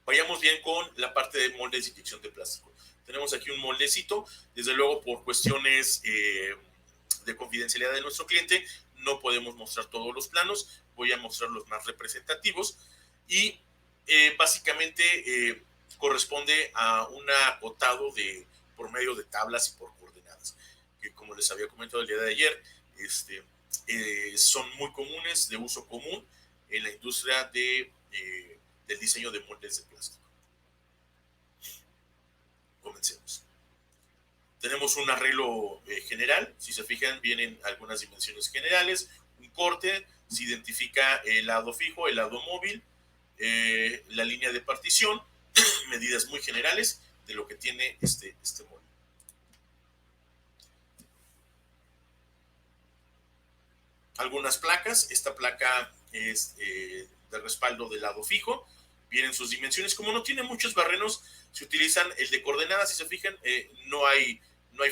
Vayamos bien con la parte de moldes de inyección de plástico. Tenemos aquí un moldecito, desde luego por cuestiones de confidencialidad de nuestro cliente, no podemos mostrar todos los planos, voy a mostrar los más representativos, y básicamente corresponde a un acotado por medio de tablas y por coordenadas, que como les había comentado el día de ayer, son muy comunes, de uso común en la industria del diseño de moldes de plástico. Comencemos. Tenemos un arreglo general, si se fijan vienen algunas dimensiones generales, un corte, se identifica el lado fijo, el lado móvil, la línea de partición, medidas muy generales de lo que tiene este molde. Algunas placas, esta placa es de respaldo del lado fijo, vienen sus dimensiones, como no tiene muchos barrenos, se utilizan el de coordenadas, si se fijan, no hay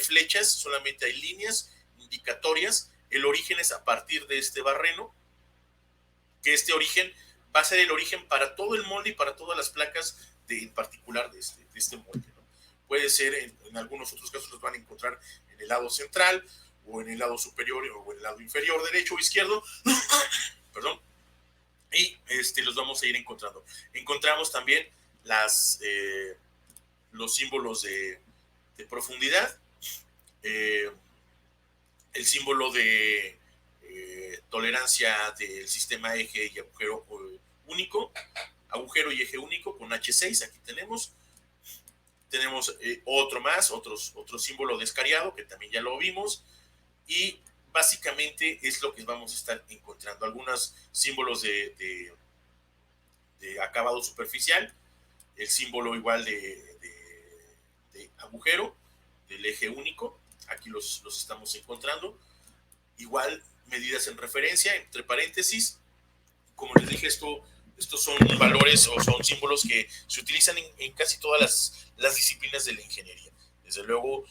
flechas, solamente hay líneas indicatorias, el origen es a partir de este barreno, que este origen va a ser el origen para todo el molde y para todas las placas en particular de este molde, ¿no? Puede ser, en algunos otros casos los van a encontrar en el lado central, o en el lado superior, o en el lado inferior, derecho o izquierdo, perdón, y los vamos a ir encontrando. Encontramos también los símbolos de profundidad, el símbolo de tolerancia del sistema eje y agujero único, agujero y eje único con H6, aquí tenemos otro símbolo de escariado que también ya lo vimos, y básicamente es lo que vamos a estar encontrando, algunos símbolos de acabado superficial, el símbolo igual de agujero del eje único, aquí los estamos encontrando, igual medidas en referencia, entre paréntesis, como les dije, estos son valores o son símbolos que se utilizan en casi todas las disciplinas de la ingeniería. Desde luego,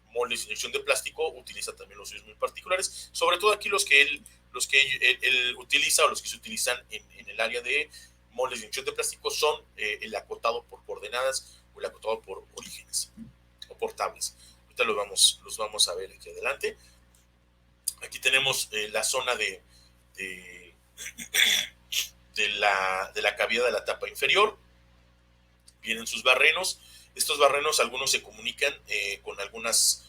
moldes de inyección de plástico utiliza también los suyos muy particulares, sobre todo aquí los que él utiliza, o los que se utilizan en el área de moldes de inyección de plástico son el acotado por coordenadas o el acotado por orígenes o por tablas. Ahorita los vamos a ver aquí adelante. Aquí tenemos la zona de la cavidad de la tapa inferior. Vienen sus barrenos. Estos barrenos, algunos se comunican con algunas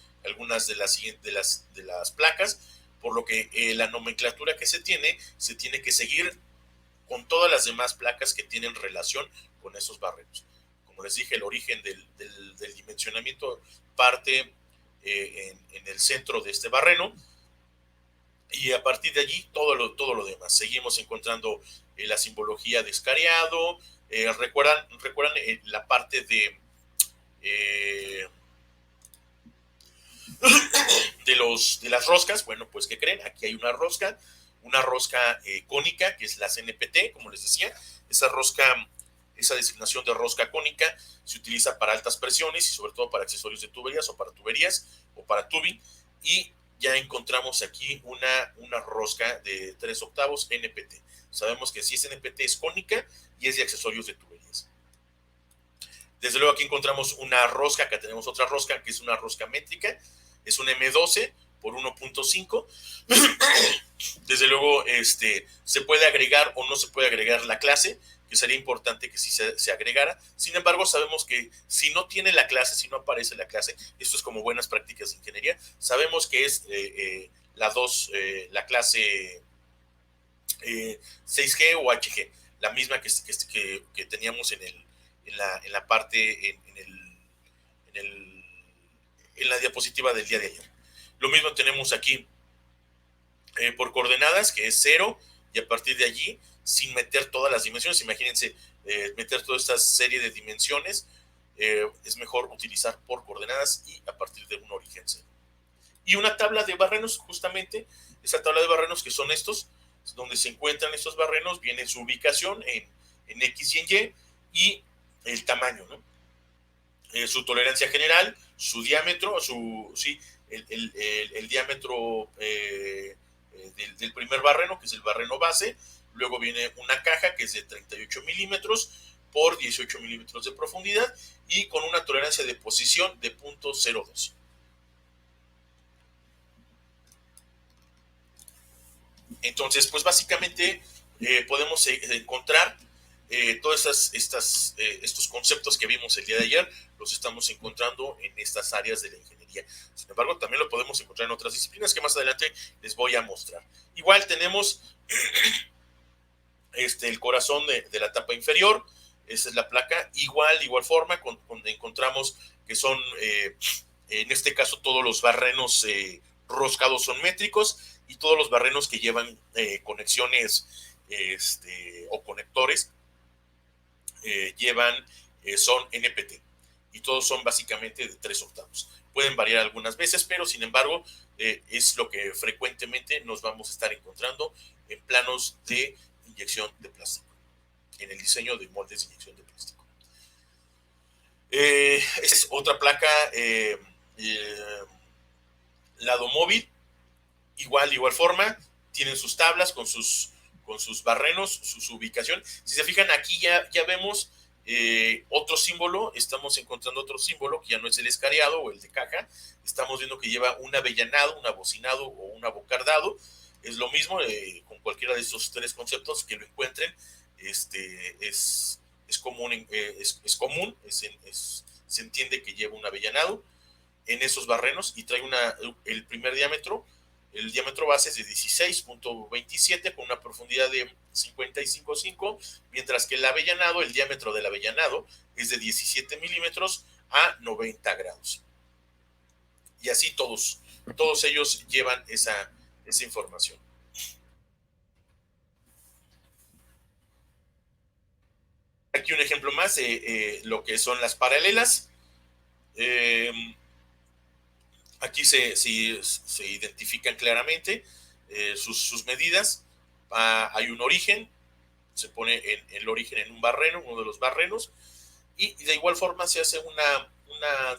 de las placas, por lo que la nomenclatura que se tiene que seguir con todas las demás placas que tienen relación con esos barrenos. Como les dije, el origen del dimensionamiento parte en el centro de este barreno, y a partir de allí todo lo demás. Seguimos encontrando la simbología de escariado. ¿Recuerdan la parte de las roscas? Bueno, pues ¿qué creen? Aquí hay una rosca cónica, que es la CNPT, como les decía. Esa designación de rosca cónica se utiliza para altas presiones y sobre todo para accesorios de tuberías o para tuberías o para tubing, y ya encontramos aquí una rosca de 3/8 NPT. Sabemos que si es NPT es cónica y es de accesorios de tuberías. Desde luego aquí encontramos una rosca, acá tenemos otra rosca que es una rosca métrica, es un M12 por 1.5. Desde luego se puede agregar o no se puede agregar la clase, que sería importante que sí se agregara. Sin embargo, sabemos que si no tiene la clase, si no aparece la clase, esto es como buenas prácticas de ingeniería, sabemos que es la clase 6G o HG, la misma que teníamos en en la parte, en la diapositiva del día de ayer. Lo mismo tenemos aquí por coordenadas, que es 0, y a partir de allí, sin meter todas las dimensiones, imagínense meter toda esta serie de dimensiones, es mejor utilizar por coordenadas y a partir de un origen 0. Y una tabla de barrenos, justamente, esa tabla de barrenos que son estos, donde se encuentran estos barrenos, viene su ubicación en X y en Y el tamaño, ¿no? Su tolerancia general, su diámetro, el diámetro del primer barreno, que es el barreno base. Luego viene una caja que es de 38 milímetros por 18 milímetros de profundidad y con una tolerancia de posición de 0.02. Entonces, pues básicamente podemos encontrar todos estos conceptos que vimos el día de ayer, los estamos encontrando en estas áreas de la ingeniería. Sin embargo, también lo podemos encontrar en otras disciplinas que más adelante les voy a mostrar. Igual tenemos el corazón de la tapa inferior, esa es la placa. Igual forma, encontramos que son, en este caso, todos los barrenos roscados son métricos y todos los barrenos que llevan conexiones o conectores son NPT y todos son básicamente de 3 octavos. Pueden variar algunas veces, pero sin embargo es lo que frecuentemente nos vamos a estar encontrando en planos de inyección de plástico, en el diseño de moldes de inyección de plástico. Es otra placa lado móvil, igual forma, tienen sus tablas con sus barrenos, su ubicación. Si se fijan, aquí ya vemos otro símbolo, estamos encontrando otro símbolo que ya no es el escariado o el de caja, estamos viendo que lleva un avellanado, un abocinado o un abocardado. Es lo mismo con cualquiera de estos 3 conceptos que lo encuentren, es común, se entiende que lleva un avellanado en esos barrenos y trae el primer diámetro. El diámetro base es de 16.27 con una profundidad de 55.5, mientras que el diámetro del avellanado es de 17 milímetros a 90 grados. Y así todos ellos llevan esa información. Aquí un ejemplo más de lo que son las paralelas. Aquí se identifican claramente sus medidas. Hay un origen, se pone el origen en un barreno, uno de los barrenos, y de igual forma se hace un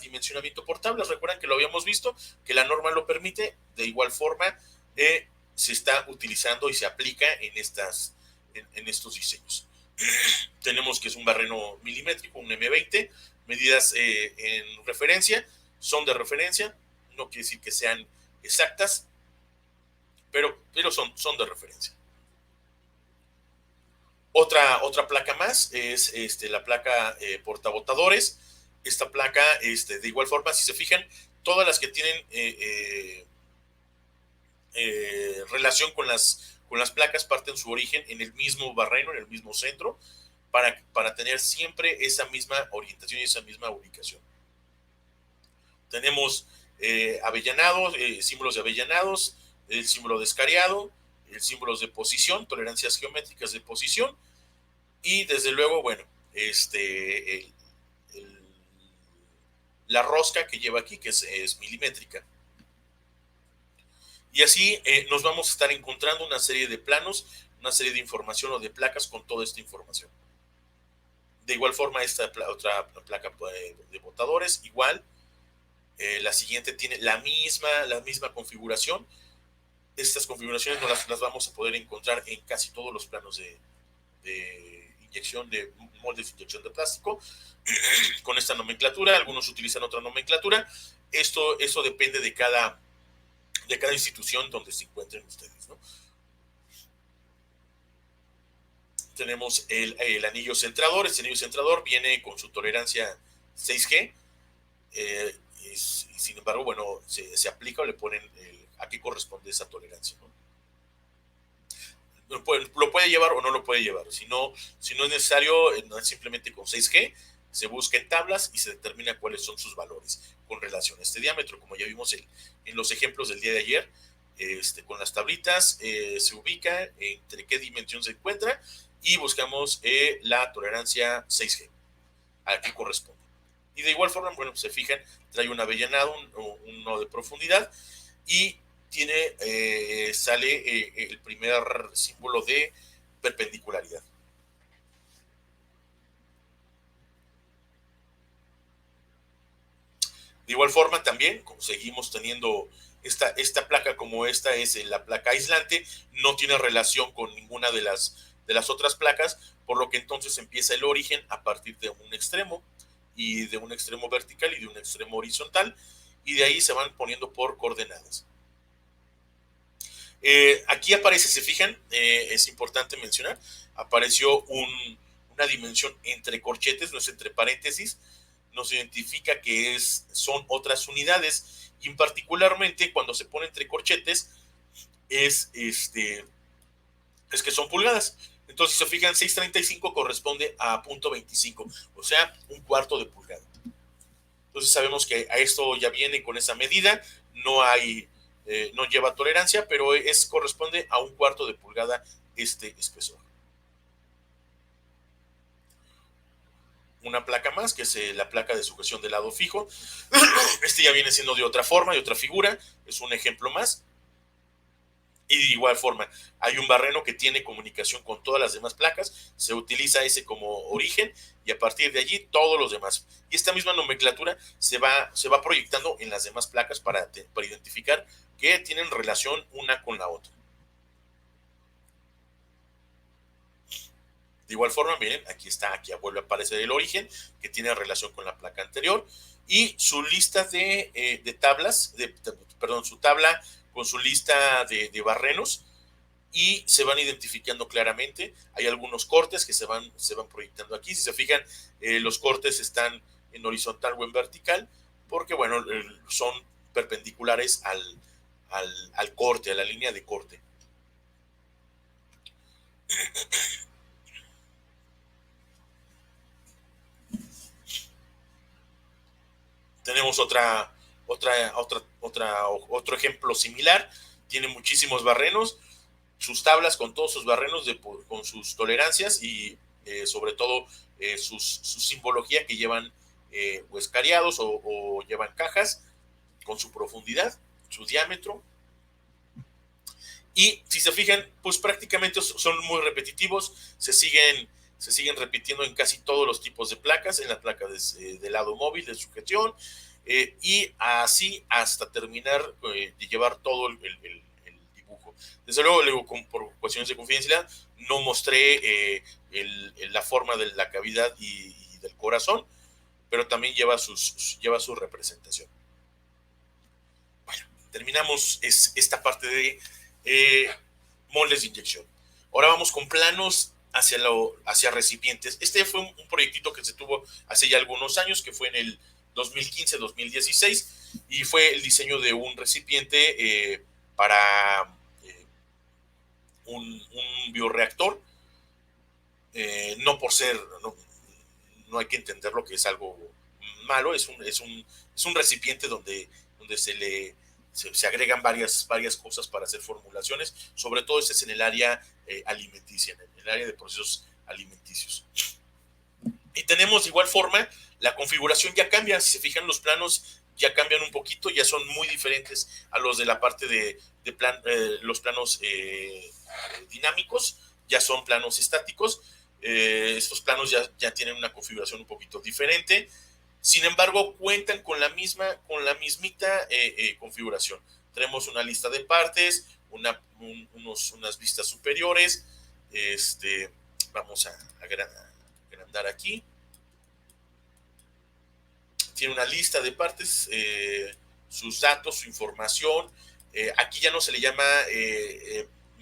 dimensionamiento por tablas. Recuerdan que lo habíamos visto, que la norma lo permite. De igual forma se está utilizando y se aplica en estos diseños. Tenemos que es un barreno milimétrico, un M20, medidas en referencia, son de referencia, no quiere decir que sean exactas, pero son de referencia. Otra placa más es la placa portabotadores. Esta placa, de igual forma, si se fijan, todas las que tienen relación con las placas parten su origen en el mismo barreno, en el mismo centro, para tener siempre esa misma orientación y esa misma ubicación. Tenemos avellanados, símbolos de avellanados, el símbolo de escariado, el símbolo de posición, tolerancias geométricas de posición, y desde luego, bueno, la rosca que lleva aquí, que es milimétrica. Y así nos vamos a estar encontrando una serie de planos, una serie de información o de placas con toda esta información. De igual forma, esta otra placa de botadores, igual. La siguiente tiene la misma configuración. Estas configuraciones las vamos a poder encontrar en casi todos los planos de inyección, de moldes de inyección de plástico, con esta nomenclatura. Algunos utilizan otra nomenclatura. Eso depende de cada institución donde se encuentren ustedes, ¿no? Tenemos el anillo centrador. Este anillo centrador viene con su tolerancia 6G. Y sin embargo, bueno, se aplica o le ponen a qué corresponde esa tolerancia, ¿no? Lo puede llevar o no lo puede llevar. Si no es necesario, simplemente con 6G se busca en tablas y se determina cuáles son sus valores con relación a este diámetro, como ya vimos en los ejemplos del día de ayer. Con las tablitas se ubica entre qué dimensión se encuentra y buscamos la tolerancia 6G, a qué corresponde. Y de igual forma, bueno, se fijan, trae un avellanado, un nodo de profundidad y sale el primer símbolo de perpendicularidad. De igual forma también, como seguimos teniendo esta placa, como esta es la placa aislante, no tiene relación con ninguna de las otras placas, por lo que entonces empieza el origen a partir de un extremo, y de un extremo vertical y de un extremo horizontal, y de ahí se van poniendo por coordenadas. Aquí aparece, se fijan, es importante mencionar, apareció una dimensión entre corchetes, no es entre paréntesis, nos identifica que son otras unidades, y particularmente cuando se pone entre corchetes es que son pulgadas. Entonces, si se fijan, 635 corresponde a 0.25, o sea, un cuarto de pulgada. Entonces sabemos que a esto ya viene con esa medida, no lleva tolerancia, pero corresponde a un cuarto de pulgada este espesor. Una placa más, que es la placa de sujeción de lado fijo. Ya viene siendo de otra forma, de otra figura, es un ejemplo más. Y de igual forma, hay un barreno que tiene comunicación con todas las demás placas, se utiliza ese como origen y a partir de allí todos los demás. Y esta misma nomenclatura se va proyectando en las demás placas para identificar que tienen relación una con la otra. De igual forma, miren, aquí vuelve a aparecer el origen, que tiene relación con la placa anterior, y su lista de tablas, su tabla con su lista de barrenos, y se van identificando claramente. Hay algunos cortes que se van proyectando aquí. Si se fijan, los cortes están en horizontal o en vertical, porque, bueno, son perpendiculares al corte, a la línea de corte. Tenemos otro ejemplo similar. Tiene muchísimos barrenos, sus tablas con todos sus barrenos, con sus tolerancias y sobre todo su simbología, que llevan pues cariados o llevan cajas con su profundidad, su diámetro. Y si se fijan, pues prácticamente son muy repetitivos, se siguen repitiendo en casi todos los tipos de placas, en la placa de lado móvil, de sujeción, y así hasta terminar de llevar todo el dibujo. Desde luego, por cuestiones de confidencialidad, no mostré la forma de la cavidad y del corazón, pero también lleva su representación. Bueno, terminamos esta parte de moldes de inyección. Ahora vamos con planos hacia recipientes. Este fue un proyectito que se tuvo hace ya algunos años, que fue en el 2015-2016, y fue el diseño de un recipiente para un bioreactor. No por ser, no hay que entender lo que es algo malo, es un recipiente donde se agregan varias cosas para hacer formulaciones. Sobre todo este es en el área alimenticia, en el área de procesos alimenticios. Y tenemos de igual forma, la configuración ya cambia. Si se fijan, los planos ya cambian un poquito, ya son muy diferentes a los de la parte de los planos dinámicos, ya son planos estáticos. Estos planos ya tienen una configuración un poquito diferente. Sin embargo, cuentan con la mismita configuración. Tenemos una lista de partes, unas vistas superiores. Vamos a agrandar aquí. Tiene una lista de partes, sus datos, su información. Aquí ya no se le llama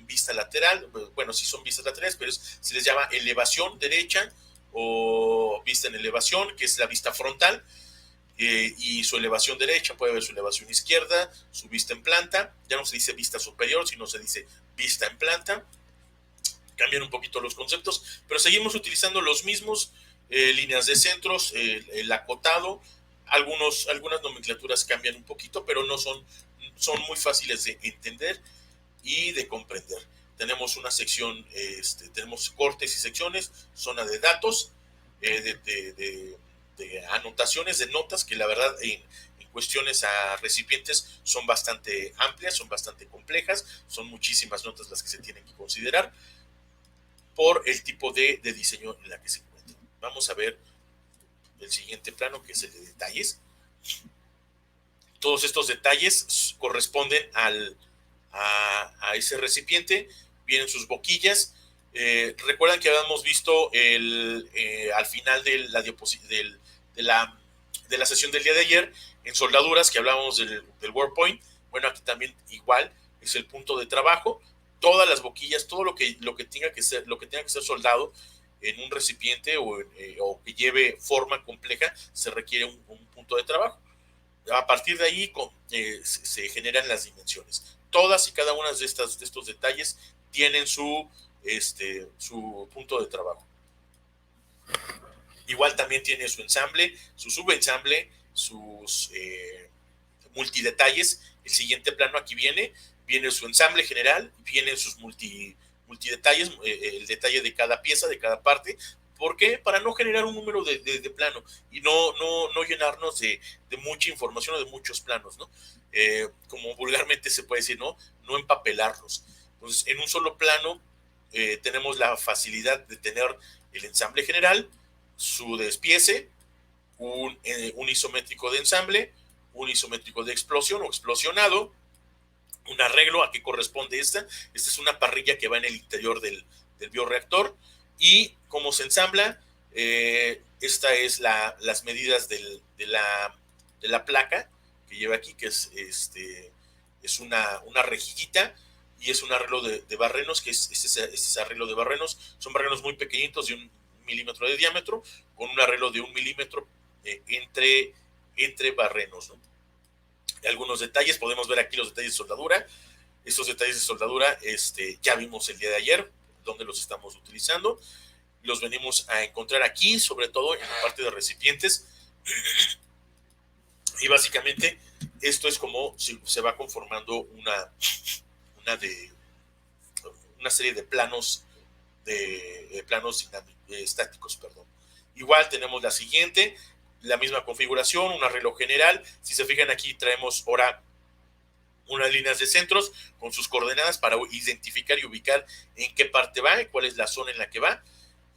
vista lateral. Bueno, sí son vistas laterales, pero se les llama elevación derecha o vista en elevación, que es la vista frontal, y su elevación derecha, puede ver su elevación izquierda, su vista en planta. Ya no se dice vista superior, sino se dice vista en planta. Cambian un poquito los conceptos, pero seguimos utilizando los mismos líneas de centros, el acotado, algunas nomenclaturas cambian un poquito, pero no son muy fáciles de entender y de comprender. Tenemos una sección, tenemos cortes y secciones, zona de datos, de anotaciones, de notas, que la verdad en cuestiones a recipientes son bastante amplias, son bastante complejas, son muchísimas notas las que se tienen que considerar por el tipo de diseño en la que se encuentra. Vamos a ver el siguiente plano, que es el de detalles. Todos estos detalles corresponden a ese recipiente. Vienen sus boquillas. Recuerdan que habíamos visto al final de la sesión del día de ayer en soldaduras, que hablábamos del WordPoint. Bueno, aquí también igual es el punto de trabajo. Todas las boquillas, todo lo que tenga que ser soldado en un recipiente o que lleve forma compleja, se requiere un punto de trabajo. A partir de ahí se generan las dimensiones. Todas y cada una de estos detalles tienen su punto de trabajo. Igual también tiene su ensamble, su subensamble, sus multidetalles. El siguiente plano aquí viene su ensamble general, vienen sus multidetalles, el detalle de cada pieza, de cada parte. ¿Por qué? Para no generar un número de plano y no llenarnos de mucha información o de muchos planos, ¿no? Como vulgarmente se puede decir, no empapelarlos. Entonces, en un solo plano tenemos la facilidad de tener el ensamble general, su despiece, un isométrico de ensamble, un isométrico de explosión o explosionado, un arreglo. ¿A qué corresponde esta? Esta es una parrilla que va en el interior del bioreactor. Y cómo se ensambla, esta es las medidas de la placa que lleva aquí, que es una rejillita, y es un arreglo de barrenos, que es ese arreglo de barrenos. Son barrenos muy pequeñitos, de 1 milímetro de diámetro, con un arreglo de 1 milímetro entre barrenos, ¿no? Algunos detalles, podemos ver aquí los detalles de soldadura. Estos detalles de soldadura ya vimos el día de ayer, donde los estamos utilizando. Los venimos a encontrar aquí, sobre todo en la parte de recipientes. Y básicamente esto es como se va conformando una serie de planos estáticos, perdón. Igual tenemos la siguiente, la misma configuración, un arreglo general. Si se fijan, aquí traemos ahora unas líneas de centros con sus coordenadas para identificar y ubicar en qué parte va y cuál es la zona en la que va.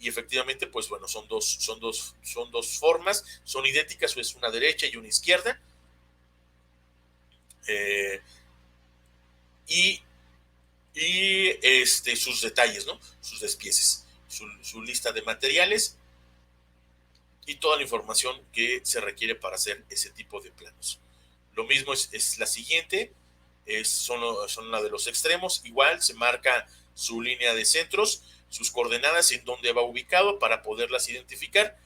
Y efectivamente, pues bueno, son dos formas, son idénticas, o es una derecha y una izquierda. Sus detalles, ¿no? Sus despieces, su lista de materiales y toda la información que se requiere para hacer ese tipo de planos. Lo mismo es la siguiente, son la de los extremos. Igual se marca su línea de centros, sus coordenadas, en dónde va ubicado, para poderlas identificar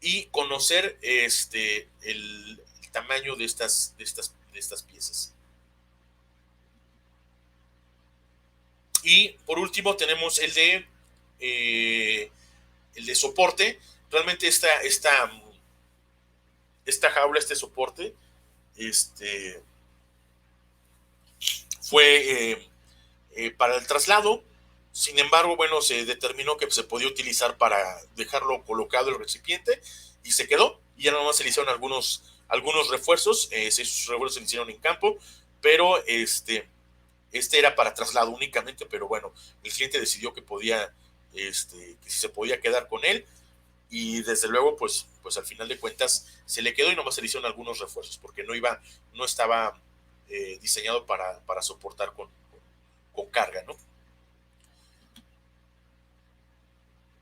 y conocer el tamaño de estas piezas. Y por último tenemos el de soporte. Realmente esta jaula, este soporte, fue para el traslado. Sin embargo, bueno, se determinó que se podía utilizar para dejarlo colocado el recipiente y se quedó. Y ya nomás se le hicieron algunos refuerzos. Esos refuerzos se le hicieron en campo, pero este era para traslado únicamente. Pero bueno, el cliente decidió que que se podía quedar con él, y desde luego pues al final de cuentas se le quedó y nomás se le hicieron algunos refuerzos porque no estaba diseñado para soportar con carga, ¿no?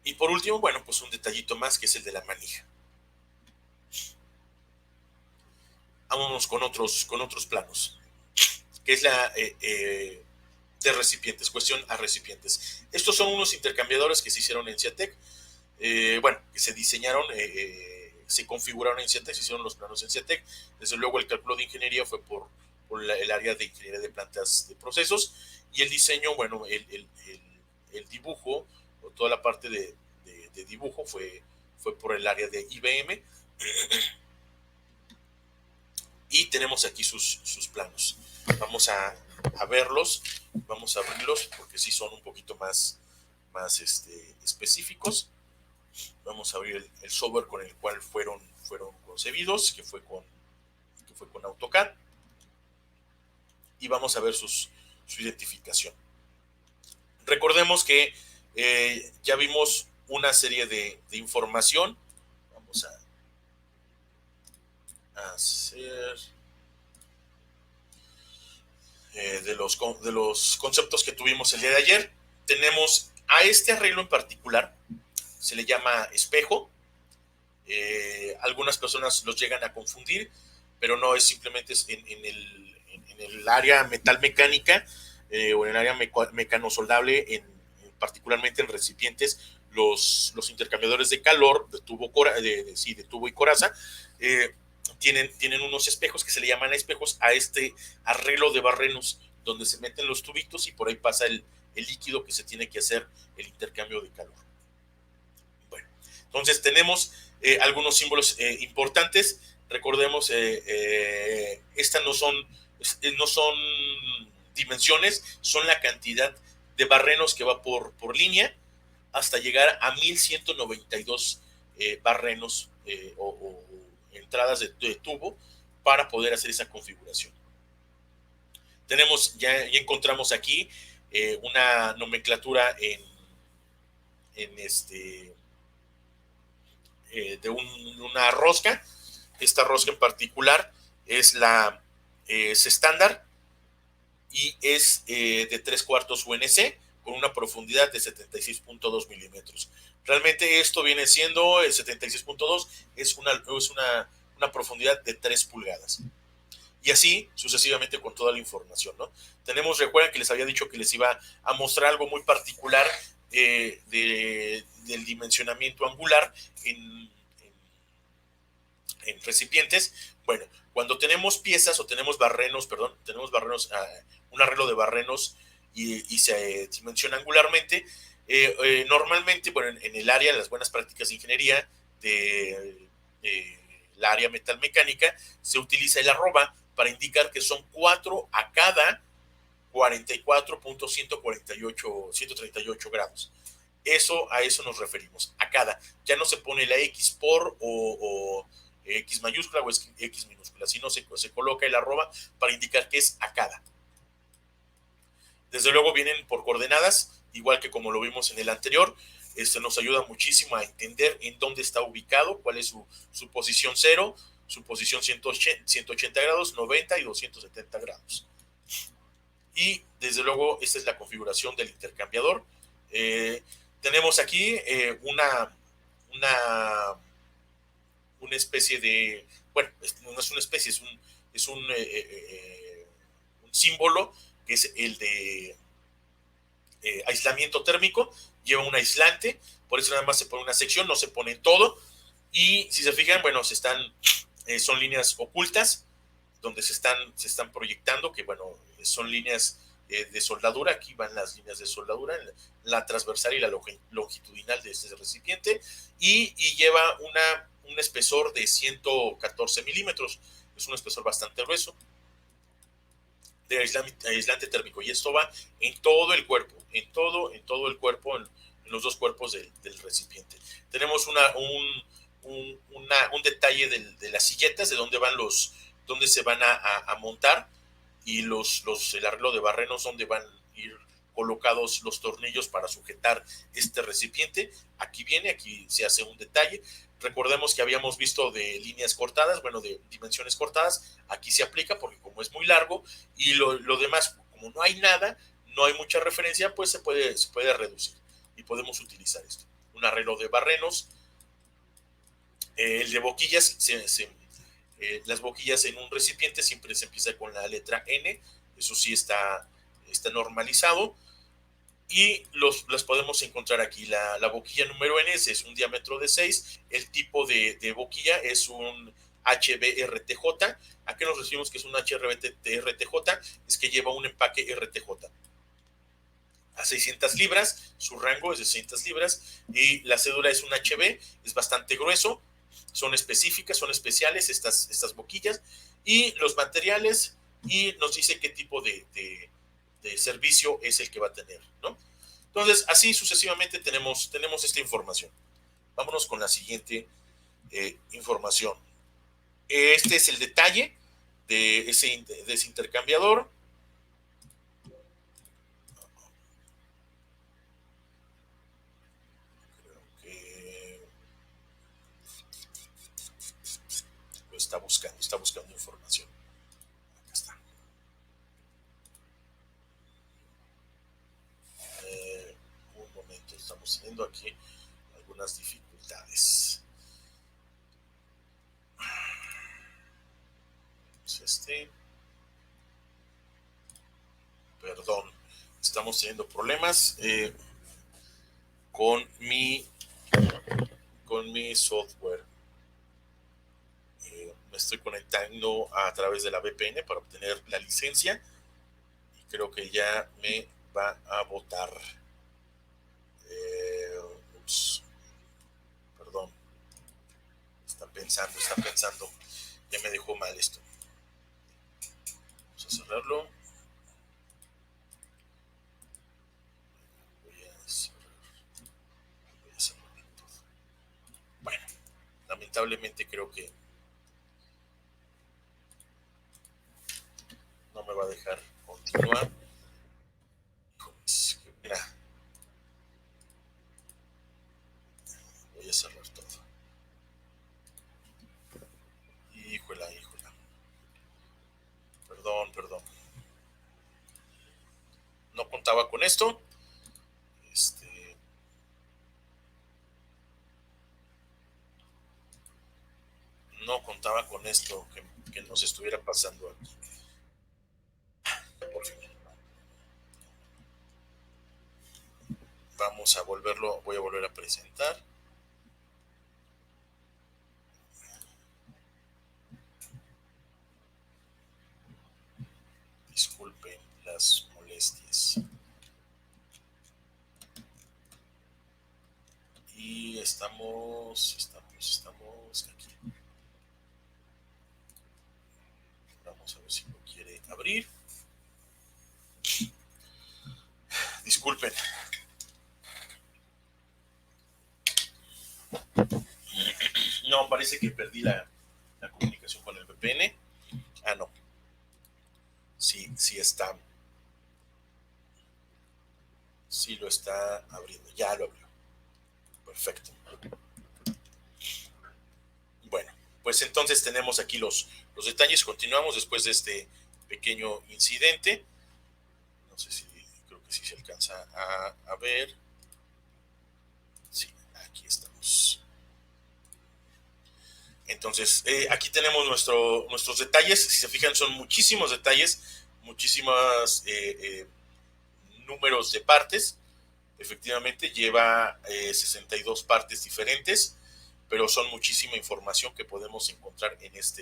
Y por último, bueno, pues un detallito más, que es el de la manija. Vámonos con otros planos, que es la de recipientes, cuestión a recipientes. Estos son unos intercambiadores que se hicieron en CIATEC, que se diseñaron, se configuraron en CIATEC, se hicieron los planos en CIATEC. Desde luego el cálculo de ingeniería fue por el área de ingeniería de plantas de procesos, y el diseño, bueno, el dibujo, o toda la parte de dibujo fue fue por el área de IBM. Y tenemos aquí sus planos. Vamos a verlos, vamos a abrirlos porque sí son un poquito más específicos. Vamos a abrir el software con el cual fueron concebidos, que fue con AutoCAD, y vamos a ver su identificación. Recordemos que ya vimos una serie de información. Vamos a hacer de los conceptos que tuvimos el día de ayer. Tenemos a este arreglo en particular, se le llama espejo. Algunas personas los llegan a confundir, pero no, es simplemente en el área metalmecánica o en el área mecanosoldable, particularmente en recipientes, los intercambiadores de calor de tubo y coraza tienen unos espejos que se le llaman espejos a este arreglo de barrenos, donde se meten los tubitos y por ahí pasa el líquido que se tiene que hacer el intercambio de calor. Bueno, entonces tenemos algunos símbolos importantes. Recordemos, estas no son dimensiones, son la cantidad de barrenos que va por línea hasta llegar a 1192 barrenos o entradas de tubo para poder hacer esa configuración. Ya encontramos aquí una nomenclatura de una rosca. Esta rosca en particular es estándar y es de 3/4 UNC con una profundidad de 76.2 milímetros. Realmente esto viene siendo el 76.2, es una profundidad de 3 pulgadas. Y así sucesivamente con toda la información, ¿no? Recuerden que les había dicho que les iba a mostrar algo muy particular del dimensionamiento angular en recipientes. Bueno, cuando tenemos piezas o tenemos barrenos, un arreglo de barrenos y se dimensiona angularmente, normalmente, bueno, en el área de las buenas prácticas de ingeniería la área metalmecánica, se utiliza el arroba para indicar que son 4 a cada 44.138 grados. A eso nos referimos, a cada. Ya no se pone la X por o X mayúscula o X minúscula, sino se coloca el arroba para indicar que es a cada. Desde luego vienen por coordenadas, igual que como lo vimos en el anterior. Nos ayuda muchísimo a entender en dónde está ubicado, cuál es su posición 0, su posición 180 grados, 90 y 270 grados. Y desde luego esta es la configuración del intercambiador. Tenemos aquí una especie de, bueno, no es una especie, es un símbolo que es el de aislamiento térmico. Lleva un aislante, por eso nada más se pone una sección, no se pone todo. Y si se fijan, bueno, son líneas ocultas donde se están proyectando, que bueno, son líneas de soldadura. Aquí van las líneas de soldadura, la transversal y la longitudinal de este recipiente, y lleva un espesor de 114 milímetros. Es un espesor bastante grueso de aislante térmico, y esto va en todo el cuerpo, en todo el cuerpo, en los dos cuerpos del recipiente. Tenemos un detalle de las silletas, de dónde se van a montar, y el arreglo de barrenos, donde van a ir colocados los tornillos para sujetar este recipiente. Aquí se hace un detalle. Recordemos que habíamos visto de líneas cortadas, bueno, de dimensiones cortadas. Aquí se aplica porque como es muy largo, y lo demás, como no hay nada, no hay mucha referencia, pues se puede reducir y podemos utilizar esto. Un arreglo de barrenos. El de boquillas, las boquillas en un recipiente siempre se empieza con la letra N. Eso sí está normalizado. Y las podemos encontrar aquí. La boquilla número N es un diámetro de 6. El tipo de boquilla es un HBRTJ. ¿A qué nos referimos que es un HBRTJ? Es que lleva un empaque RTJ. a 600 libras, su rango es de 600 libras, y la cédula es un HB, es bastante grueso, son específicas, son especiales estas boquillas, y los materiales, y nos dice qué tipo de servicio es el que va a tener, ¿no? Entonces, así sucesivamente tenemos esta información. Vámonos con la siguiente información. Este es el detalle de ese intercambiador. Creo que lo está buscando información. Acá está. Un momento, estamos teniendo aquí algunas dificultades. Perdón, estamos teniendo problemas con mi software. Me estoy conectando a través de la VPN para obtener la licencia y creo que ya me va a botar. Ups, perdón, está pensando, ya me dejó mal esto. Vamos a cerrarlo. Voy a cerrar todo. Bueno, lamentablemente creo que no me va a dejar continuar. Mira, voy a cerrar todo. Híjola. Perdón. No contaba con esto. No contaba con esto que nos estuviera pasando aquí. Por fin. Voy a volver a presentar. Disculpen las molestias. Y estamos aquí. Vamos a ver si lo quiere abrir. Disculpen. No, parece que perdí la comunicación con el VPN. Ah, no. Sí está. Sí lo está abriendo. Ya lo abrió. Perfecto. Bueno, pues entonces tenemos aquí los detalles. Continuamos después de este pequeño incidente. No sé si, creo que sí se alcanza a ver. Sí, aquí estamos. Entonces, aquí tenemos nuestros detalles. Si se fijan, son muchísimos detalles, muchísimos números de partes. Efectivamente, lleva 62 partes diferentes, pero son muchísima información que podemos encontrar en el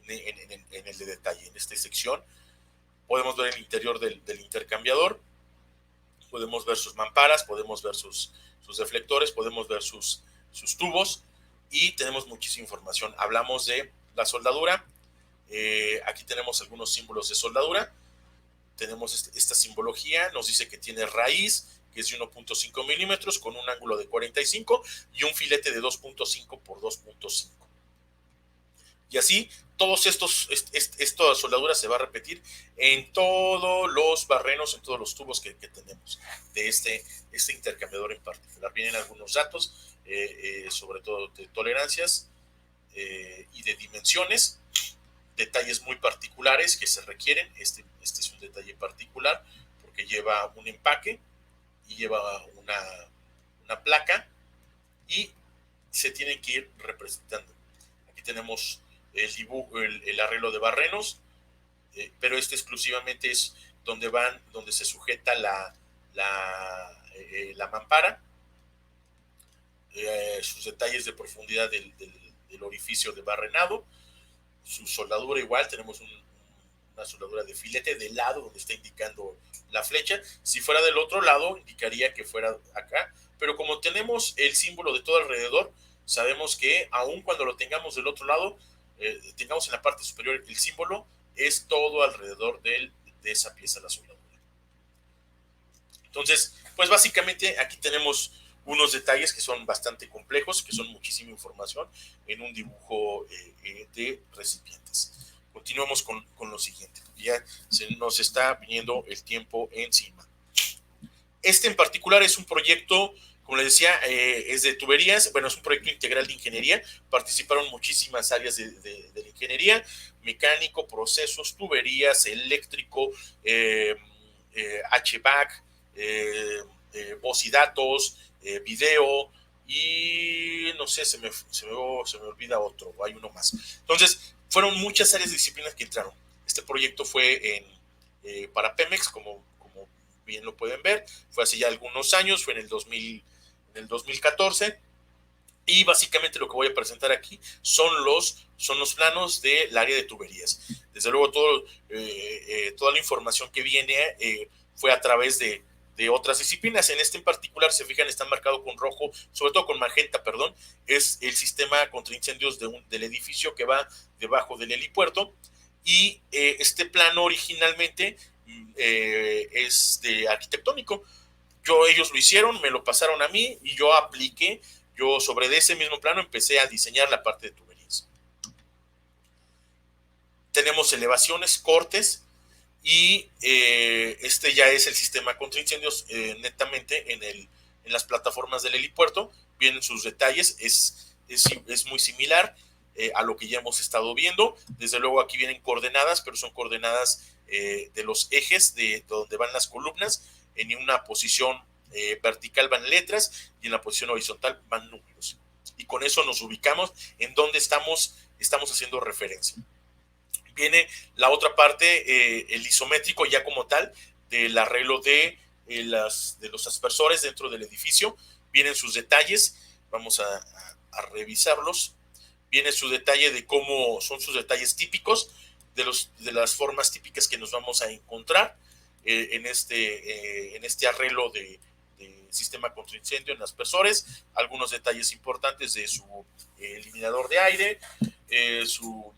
de detalle, en esta sección. Podemos ver el interior del intercambiador, podemos ver sus mamparas, podemos ver sus deflectores, podemos ver sus tubos, y tenemos muchísima información. Hablamos de la soldadura. Aquí tenemos algunos símbolos de soldadura. Tenemos esta simbología, nos dice que tiene raíz, que es de 1.5 milímetros con un ángulo de 45 y un filete de 2.5 por 2.5. Y así, esta soldadura se va a repetir en todos los barrenos, en todos los tubos que tenemos de este intercambiador en particular. Vienen algunos datos, sobre todo de tolerancias y de dimensiones, detalles muy particulares que se requieren. Este es un detalle particular porque lleva un empaque y lleva una placa y se tiene que ir representando. Aquí tenemos el dibujo, el arreglo de barrenos, pero exclusivamente es donde se sujeta la mampara, sus detalles de profundidad del orificio de barrenado, su soldadura igual, tenemos una una soldadura de filete del lado donde está indicando la flecha. Si fuera del otro lado, indicaría que fuera acá, pero como tenemos el símbolo de todo alrededor, sabemos que aun cuando lo tengamos del otro lado, tengamos en la parte superior el símbolo, es todo alrededor de esa pieza de la soldadura. Entonces, pues básicamente aquí tenemos unos detalles que son bastante complejos, que son muchísima información en un dibujo de recipientes. Continuamos con lo siguiente, porque ya se nos está viniendo el tiempo encima. Este en particular es un proyecto, como les decía, es de tuberías. Bueno, es un proyecto integral de ingeniería. Participaron muchísimas áreas de la ingeniería: mecánico, procesos, tuberías, eléctrico, HVAC, voz y datos, video, y no sé, se me olvida otro, o hay uno más. Entonces, fueron muchas áreas de disciplinas que entraron. Este proyecto fue para Pemex, como bien lo pueden ver, fue hace ya algunos años, fue en el 2014, y básicamente lo que voy a presentar aquí son los planos del área de tuberías. Desde luego, toda la información que viene fue a través de otras disciplinas. En este en particular, se fijan, está marcado con rojo, sobre todo con magenta, perdón, es el sistema contra incendios del edificio que va debajo del helipuerto. Y este plano originalmente es de arquitectónico. Ellos lo hicieron, me lo pasaron a mí y yo apliqué. Yo sobre ese mismo plano empecé a diseñar la parte de tuberías. Tenemos elevaciones, cortes, y este ya es el sistema contra incendios netamente en las plataformas del helipuerto. Vienen sus detalles, es muy similar a lo que ya hemos estado viendo. Desde luego aquí vienen coordenadas, pero son coordenadas de los ejes de donde van las columnas. En una posición vertical van letras y en la posición horizontal van números. Y con eso nos ubicamos en donde estamos haciendo referencia. Viene la otra parte, el isométrico ya como tal, del arreglo de los aspersores dentro del edificio. Vienen sus detalles, vamos a revisarlos. Viene su detalle de cómo son sus detalles típicos, de las formas típicas que nos vamos a encontrar en este arreglo de sistema contra incendio en aspersores. Algunos detalles importantes de su eliminador de aire, su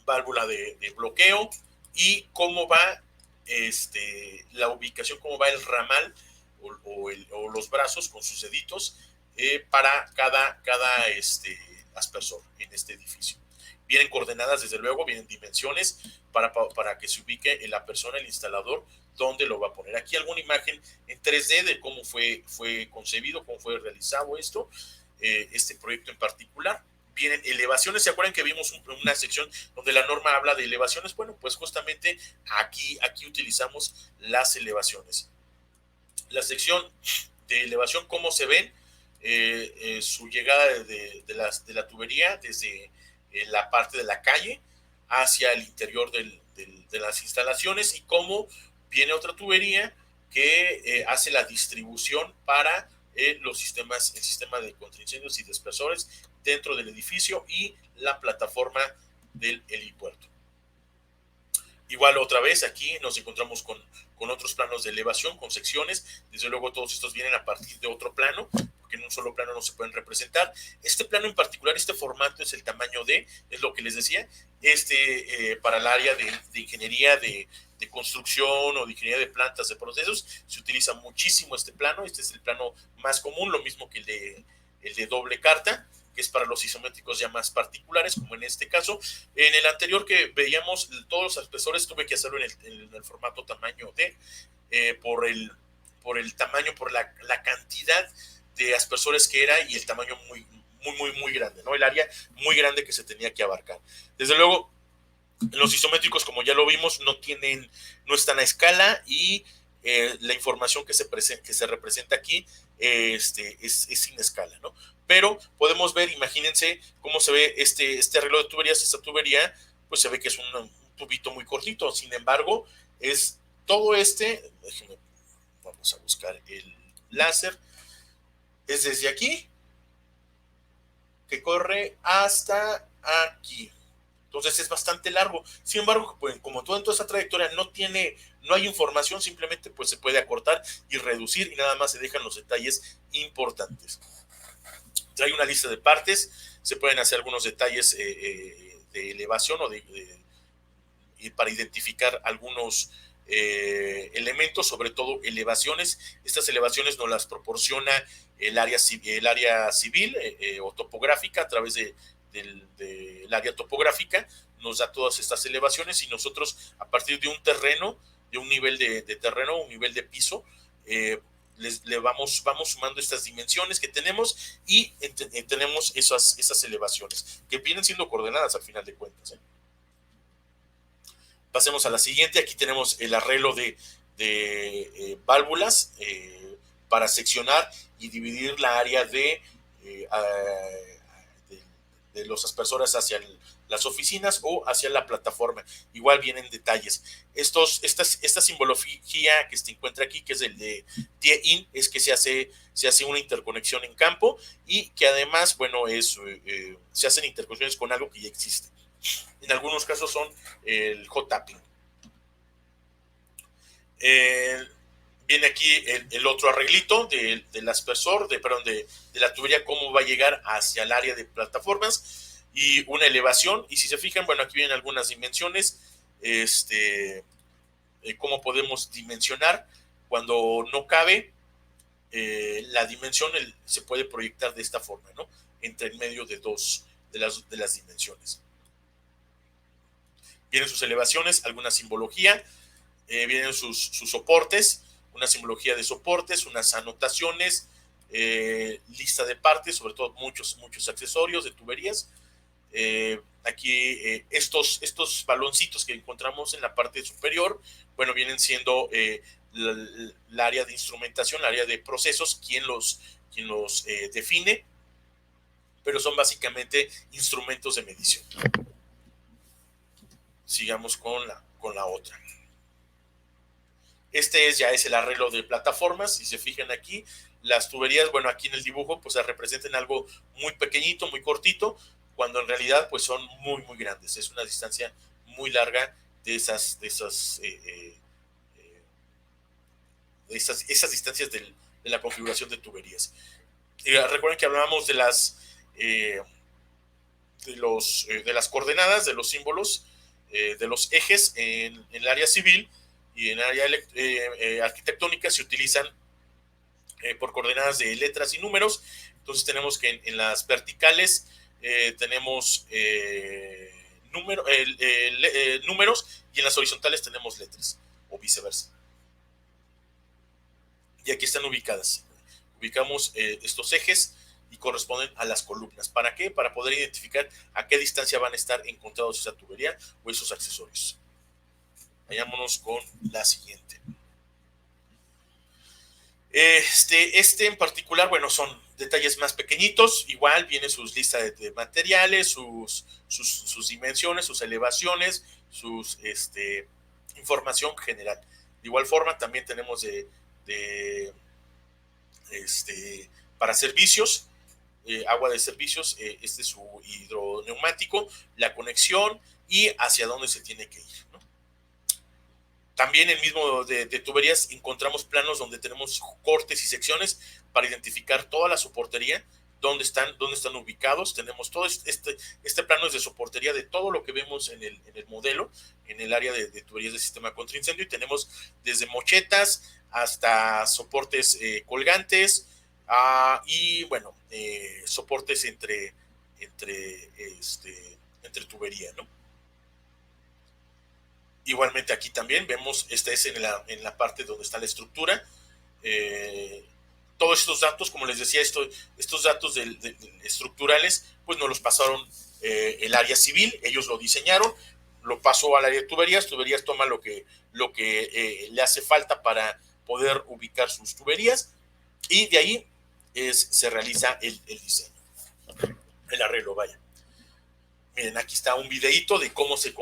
válvula de bloqueo, y cómo va la ubicación, cómo va el ramal o los brazos con sus deditos para cada aspersor en este edificio. Vienen coordenadas, desde luego, vienen dimensiones para que se ubique la persona, el instalador, dónde lo va a poner. Aquí alguna imagen en 3D de cómo fue concebido, cómo fue realizado este proyecto en particular. Vienen elevaciones. ¿Se acuerdan que vimos una sección donde la norma habla de elevaciones? Bueno, pues justamente aquí utilizamos las elevaciones. La sección de elevación, cómo se ven su llegada de la tubería desde la parte de la calle hacia el interior de las instalaciones, y cómo viene otra tubería que hace la distribución para el sistema de contraincendios y dispersores dentro del edificio y la plataforma del helipuerto. Igual otra vez aquí nos encontramos con otros planos de elevación, con secciones. Desde luego todos estos vienen a partir de otro plano, porque en un solo plano no se pueden representar. Este plano en particular, este formato es el tamaño D, es lo que les decía. Para el área de ingeniería de construcción o de ingeniería de plantas de procesos, se utiliza muchísimo este plano. Este es el plano más común, lo mismo que el de doble carta, que es para los isométricos ya más particulares, como en este caso. En el anterior que veíamos, todos los aspersores tuve que hacerlo en el formato tamaño D, por el tamaño, por la cantidad de aspersores que era, y el tamaño muy grande, ¿no? El área muy grande que se tenía que abarcar. Desde luego, los isométricos, como ya lo vimos, no están a escala, y la información que se representa aquí es sin escala, ¿no? Pero podemos ver, imagínense cómo se ve este arreglo de tuberías. Esta tubería, pues se ve que es un tubito muy cortito. Sin embargo, es todo vamos a buscar el láser, es desde aquí que corre hasta aquí. Entonces es bastante largo. Sin embargo, pues, como todo en toda esa trayectoria no hay información, simplemente pues se puede acortar y reducir y nada más se dejan los detalles importantes. Trae una lista de partes, se pueden hacer algunos detalles de elevación o para identificar algunos elementos, sobre todo elevaciones. Estas elevaciones nos las proporciona el área civil o topográfica a través del área topográfica, nos da todas estas elevaciones y nosotros a partir de un terreno, de un nivel de terreno, un nivel de piso, le vamos sumando estas dimensiones que tenemos y tenemos esas elevaciones que vienen siendo coordenadas al final de cuentas. Pasemos a la siguiente. Aquí tenemos el arreglo de válvulas para seccionar y dividir la área de los aspersores hacia las oficinas o hacia la plataforma. Igual vienen detalles. Esta simbología que se encuentra aquí, que es el de tie-in, es que se hace una interconexión en campo y que además, bueno, se hacen interconexiones con algo que ya existe. En algunos casos son el hot tapping. Viene aquí el otro arreglito del aspersor, de la tubería, cómo va a llegar hacia el área de plataformas y una elevación. Y si se fijan, bueno, aquí vienen algunas dimensiones, cómo podemos dimensionar cuando no cabe la dimensión, se puede proyectar de esta forma, ¿no? Entre el medio de las dimensiones. Vienen sus elevaciones, alguna simbología, vienen sus soportes, una simbología de soportes, unas anotaciones, lista de partes, sobre todo muchos accesorios de tuberías. Aquí estos baloncitos que encontramos en la parte superior, bueno, vienen siendo el área de instrumentación, el área de procesos, quien los define, pero son básicamente instrumentos de medición. Sigamos con la otra. Ya es el arreglo de plataformas. Si se fijan aquí, las tuberías, bueno, aquí en el dibujo, pues se representan algo muy pequeñito, muy cortito, cuando en realidad, pues son muy, muy grandes. Es una distancia muy larga de esas distancias de la configuración de tuberías. Recuerden que hablábamos de las coordenadas, de los símbolos, de los ejes en el área civil y en el área arquitectónica se utilizan por coordenadas de letras y números. Entonces tenemos que en las verticales tenemos números y en las horizontales tenemos letras o viceversa. Y aquí están ubicadas. Ubicamos estos ejes y corresponden a las columnas. ¿Para qué? Para poder identificar a qué distancia van a estar encontrados esa tubería o esos accesorios. Vayámonos con la siguiente. En particular, bueno, son detalles más pequeñitos. Igual vienen sus listas de materiales, sus dimensiones, sus elevaciones, información general. De igual forma, también tenemos para servicios, agua de servicios, este es su hidroneumático, la conexión y hacia dónde se tiene que ir, ¿no? También el mismo de tuberías encontramos planos donde tenemos cortes y secciones para identificar toda la soportería, dónde están ubicados. Tenemos todo este plano es de soportería de todo lo que vemos en el modelo, en el área de tuberías de sistema contra incendio, y tenemos desde mochetas hasta soportes colgantes y bueno, soportes entre tubería, ¿no? Igualmente aquí también vemos, es en la parte donde está la estructura. Todos estos datos, como les decía, estos datos estructurales, pues nos los pasaron el área civil, ellos lo diseñaron, lo pasó al área de tuberías toma lo que le hace falta para poder ubicar sus tuberías, y de ahí se realiza el diseño, el arreglo, vaya. Miren, aquí está un videíto de cómo se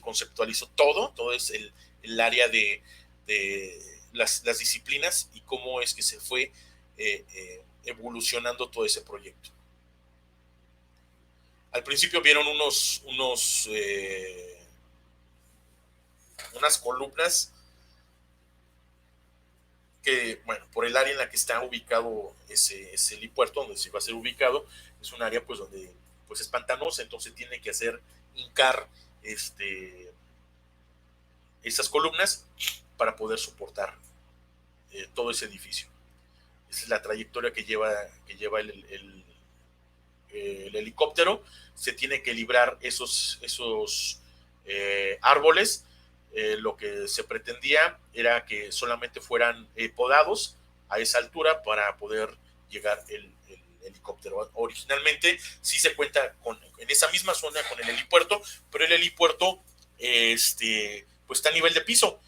conceptualizó todo es el área de las disciplinas y cómo es que se fue evolucionando todo ese proyecto. Al principio vieron unas columnas que, bueno, por el área en la que está ubicado ese helipuerto, donde se va a ser ubicado, es un área pues donde pues es pantanosa, entonces tiene que hincar esas columnas para poder soportar todo ese edificio. Esa es la trayectoria que lleva el helicóptero. Se tiene que librar esos árboles. Lo que se pretendía era que solamente fueran podados a esa altura para poder llegar el helicóptero. Originalmente sí se cuenta en esa misma zona con el helipuerto, pero el helipuerto pues está a nivel de piso,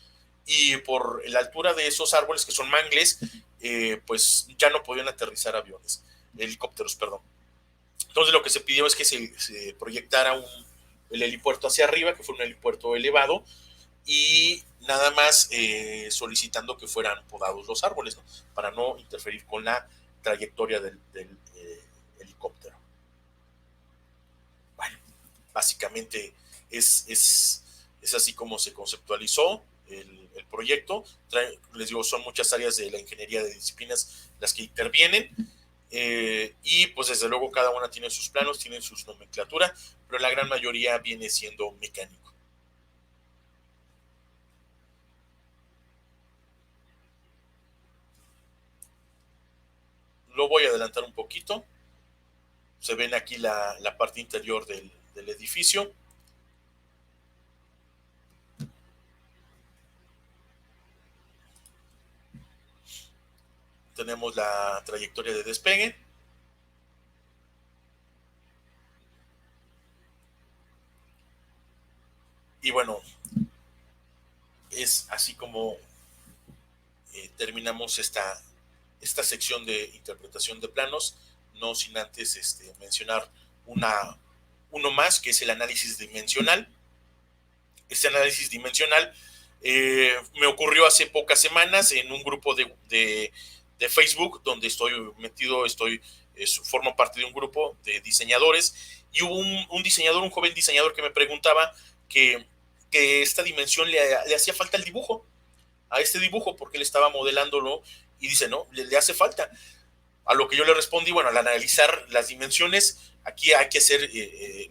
y por la altura de esos árboles que son mangles, pues ya no podían aterrizar helicópteros, perdón. Entonces lo que se pidió es que se proyectara el helipuerto hacia arriba, que fue un helipuerto elevado, y nada más solicitando que fueran podados los árboles, ¿no? Para no interferir con la trayectoria del helicóptero. Bueno, básicamente es así como se conceptualizó el proyecto. Les digo, son muchas áreas de la ingeniería de disciplinas las que intervienen, y pues desde luego cada una tiene sus planos, tiene sus nomenclatura, pero la gran mayoría viene siendo mecánico. Lo voy a adelantar un poquito. Se ven aquí la parte interior del edificio. Tenemos la trayectoria de despegue. Y bueno, es así como terminamos esta sección de interpretación de planos, no sin antes mencionar uno más, que es el análisis dimensional. Este análisis dimensional me ocurrió hace pocas semanas en un grupo de Facebook donde estoy metido, formo parte de un grupo de diseñadores, y hubo un joven diseñador que me preguntaba que esta dimensión le hacía falta el dibujo, a este dibujo, porque él estaba modelándolo, y dice, no, le hace falta. A lo que yo le respondí, bueno, al analizar las dimensiones, aquí hay que hacer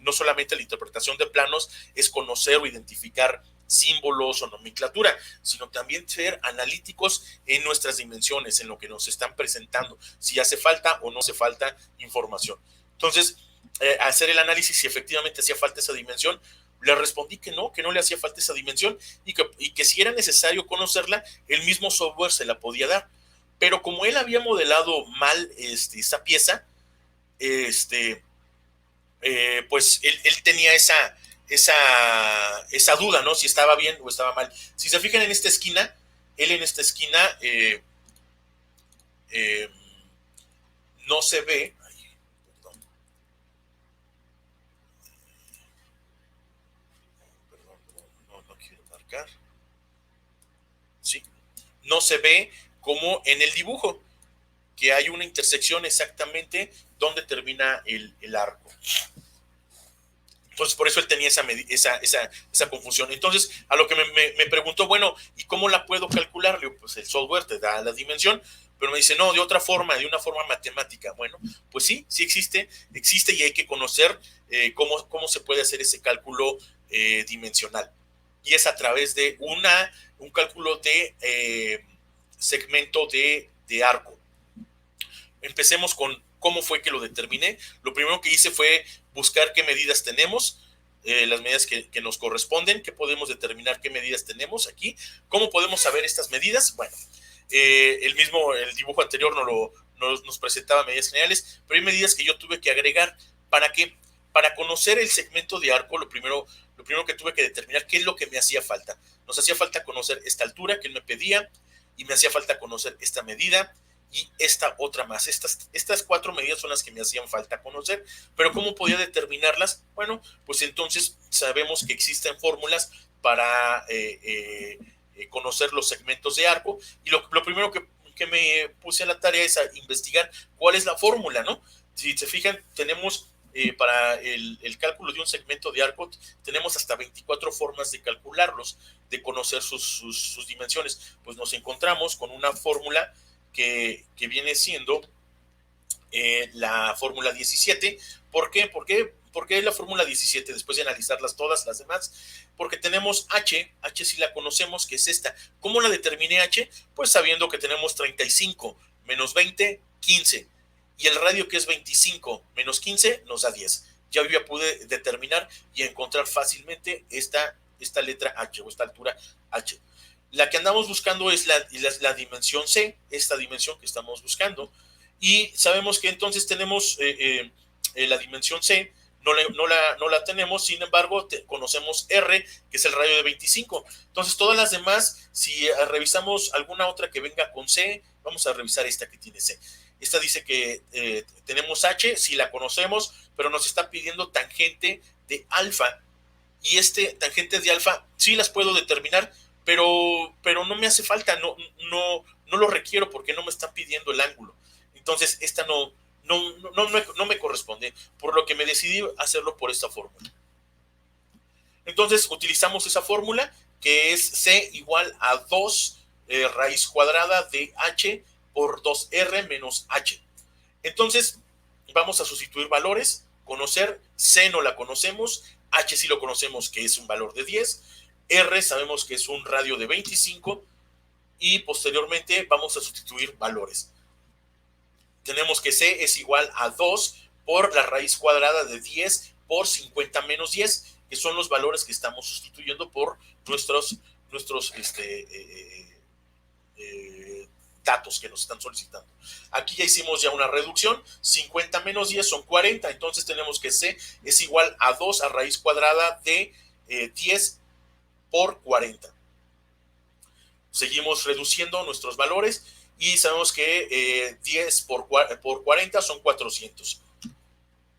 no solamente la interpretación de planos, es conocer o identificar símbolos o nomenclatura, sino también ser analíticos en nuestras dimensiones, en lo que nos están presentando, si hace falta o no hace falta información. Entonces, hacer el análisis si efectivamente hacía falta esa dimensión. Le respondí que no le hacía falta esa dimensión, y que si era necesario conocerla, el mismo software se la podía dar. Pero como él había modelado mal esa pieza, pues él tenía esa duda, ¿no? Si estaba bien o estaba mal. Si se fijan en esta esquina, él en esta esquina no se ve. Ay, perdón, no quiero marcar. Sí, no se ve como en el dibujo, que hay una intersección exactamente donde termina el arco. Entonces, por eso él tenía esa confusión. Entonces, a lo que me preguntó, bueno, ¿y cómo la puedo calcular? Le digo, pues el software te da la dimensión, pero me dice, no, de una forma matemática. Bueno, pues sí existe, y hay que conocer cómo se puede hacer ese cálculo dimensional. Y es a través de un cálculo de segmento de arco. Empecemos con cómo fue que lo determiné. Lo primero que hice fue buscar qué medidas tenemos, las medidas que nos corresponden, qué podemos determinar, qué medidas tenemos aquí, cómo podemos saber estas medidas. Bueno, el dibujo anterior nos presentaba medidas generales, pero hay medidas que yo tuve que agregar. ¿Para qué? Para conocer el segmento de arco, lo primero que tuve que determinar qué es lo que me hacía falta. Nos hacía falta conocer esta altura que él me pedía, y me hacía falta conocer esta medida y esta otra más. Estas 4 medidas son las que me hacían falta conocer. Pero ¿cómo podía determinarlas? Bueno, pues entonces sabemos que existen fórmulas para conocer los segmentos de arco, y lo primero que me puse a la tarea es a investigar cuál es la fórmula, ¿no? Si se fijan, tenemos para el cálculo de un segmento de arco, tenemos hasta 24 formas de calcularlos, de conocer sus dimensiones. Pues nos encontramos con una fórmula que viene siendo la fórmula 17. ¿Por qué? ¿Por qué la fórmula 17? Después de analizarlas todas las demás, porque tenemos H sí la conocemos, que es esta. ¿Cómo la determiné H? Pues sabiendo que tenemos 35 menos 20, 15. Y el radio, que es 25 menos 15, nos da 10. Ya pude determinar y encontrar fácilmente esta letra H, o esta altura H. La que andamos buscando es la dimensión C, esta dimensión que estamos buscando. Y sabemos que entonces tenemos la dimensión C, no la tenemos, sin embargo, conocemos R, que es el radio de 25. Entonces, todas las demás, si revisamos alguna otra que venga con C, vamos a revisar esta que tiene C. Esta dice que tenemos H, si la conocemos, pero nos está pidiendo tangente de alfa. Y tangente de alfa, sí las puedo determinar, pero no me hace falta, no lo requiero porque no me están pidiendo el ángulo. Entonces, esta no me corresponde, por lo que me decidí hacerlo por esta fórmula. Entonces, utilizamos esa fórmula, que es C igual a 2 raíz cuadrada de H por 2R menos H. Entonces, vamos a sustituir valores, conocer, C no la conocemos, H sí lo conocemos, que es un valor de 10, R sabemos que es un radio de 25, y posteriormente vamos a sustituir valores. Tenemos que C es igual a 2 por la raíz cuadrada de 10 por 50 menos 10, que son los valores que estamos sustituyendo por nuestros datos que nos están solicitando. Aquí ya hicimos ya una reducción, 50 menos 10 son 40, entonces tenemos que C es igual a 2 a raíz cuadrada de 10 por 40. Seguimos reduciendo nuestros valores y sabemos que 10 por 40 son 400.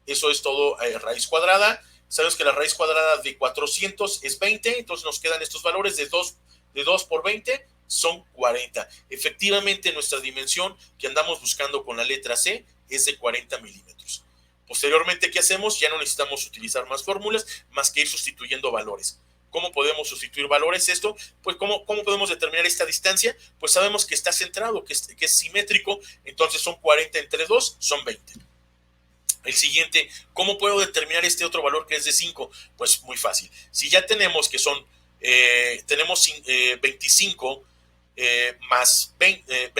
Eso es todo raíz cuadrada. Sabemos que la raíz cuadrada de 400 es 20, entonces nos quedan estos valores de 2 por 20 son 40. Efectivamente, nuestra dimensión que andamos buscando con la letra C es de 40 milímetros. Posteriormente, ¿qué hacemos? Ya no necesitamos utilizar más fórmulas, más que ir sustituyendo valores. ¿Cómo podemos sustituir valores esto? Pues ¿cómo podemos determinar esta distancia? Pues sabemos que está centrado, que es simétrico, entonces son 40 entre 2, son 20. El siguiente, ¿cómo puedo determinar este otro valor que es de 5? Pues muy fácil. Si ya tenemos que son, tenemos 25 más 20,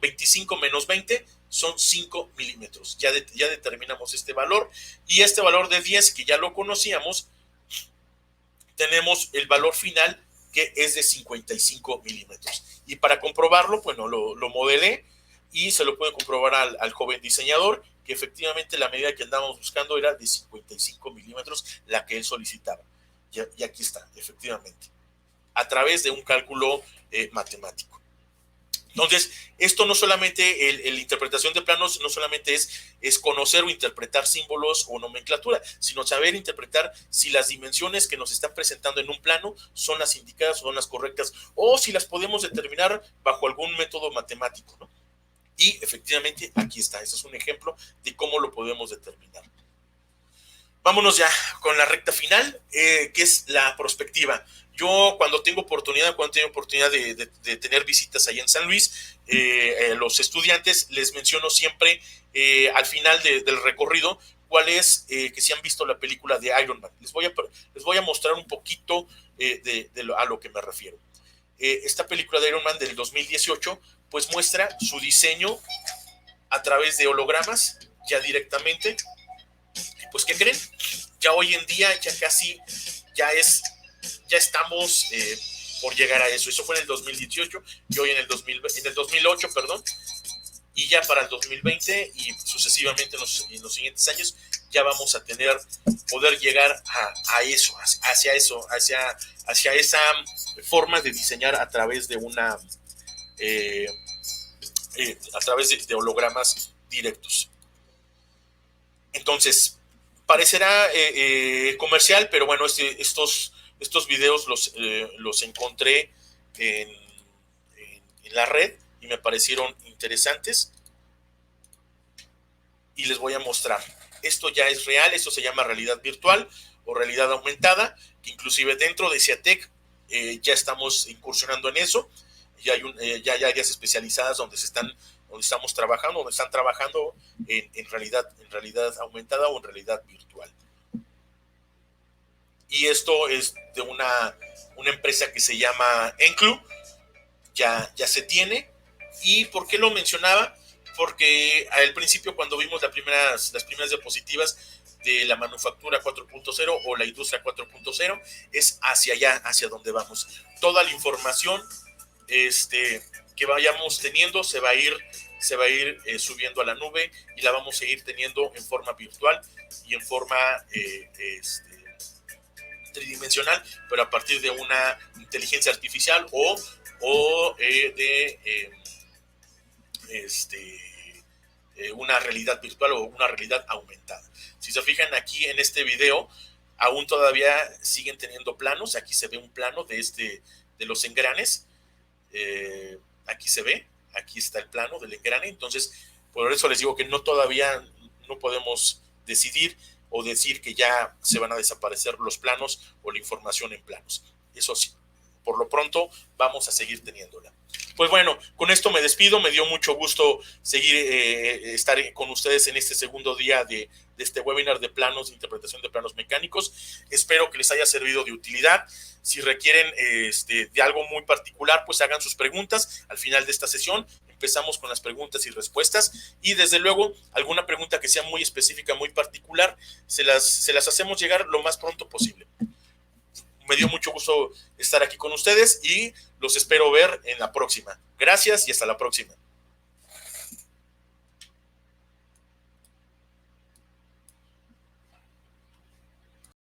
25 menos 20 son 5 milímetros. Ya determinamos este valor, y este valor de 10, que ya lo conocíamos, tenemos el valor final, que es de 55 milímetros. Y para comprobarlo, bueno, lo modelé y se lo puede comprobar al joven diseñador, que efectivamente la medida que andábamos buscando era de 55 milímetros, la que él solicitaba. Y aquí está, efectivamente, a través de un cálculo matemático. Entonces, esto no solamente, la interpretación de planos no solamente es conocer o interpretar símbolos o nomenclatura, sino saber interpretar si las dimensiones que nos están presentando en un plano son las indicadas o son las correctas, o si las podemos determinar bajo algún método matemático, ¿no? Y efectivamente aquí está, este es un ejemplo de cómo lo podemos determinar. Vámonos ya con la recta final, que es la prospectiva. Yo cuando tengo oportunidad de tener visitas allá en San Luis, los estudiantes les menciono siempre al final del recorrido cuál es, que si han visto la película de Iron Man. Les voy a mostrar un poquito a lo que me refiero. Esta película de Iron Man del 2018 pues muestra su diseño a través de hologramas ya directamente. Pues ¿qué creen? Ya hoy en día ya estamos por llegar a eso. Eso fue en el 2018 y hoy en el 2008, perdón, y ya para el 2020 y sucesivamente en los siguientes años ya vamos a poder llegar a eso, hacia esa forma de diseñar a través de de hologramas directos. Entonces, parecerá comercial, pero bueno, estos videos los encontré en la red y me parecieron interesantes y les voy a mostrar. esto ya es real, esto se llama realidad virtual o realidad aumentada, que inclusive dentro de CIATEC ya estamos incursionando en eso. Ya hay áreas especializadas donde estamos trabajando, donde están trabajando en realidad aumentada o en realidad virtual. Y esto es de una empresa que se llama Enclu, ya se tiene. ¿Y por qué lo mencionaba? Porque al principio, cuando vimos las primeras diapositivas de la manufactura 4.0 o la industria 4.0, es hacia allá, hacia donde vamos. Toda la información que vayamos teniendo se va a ir subiendo a la nube, y la vamos a ir teniendo en forma virtual y en forma tridimensional, pero a partir de una inteligencia artificial o de una realidad virtual o una realidad aumentada. Si se fijan aquí en este video, aún todavía siguen teniendo planos. Aquí se ve un plano de los engranes. Aquí se ve, aquí está el plano del engrane. Entonces, por eso les digo que todavía no podemos decidir o decir que ya se van a desaparecer los planos o la información en planos. Eso sí, por lo pronto vamos a seguir teniéndola. Pues bueno, con esto me despido. Me dio mucho gusto estar con ustedes en este segundo día de este webinar de planos, de interpretación de planos mecánicos. Espero que les haya servido de utilidad. Si requieren de algo muy particular, pues hagan sus preguntas al final de esta sesión. Empezamos con las preguntas y respuestas, y desde luego alguna pregunta que sea muy específica, muy particular, se las hacemos llegar lo más pronto posible. Me dio mucho gusto estar aquí con ustedes y los espero ver en la próxima. Gracias y hasta la próxima.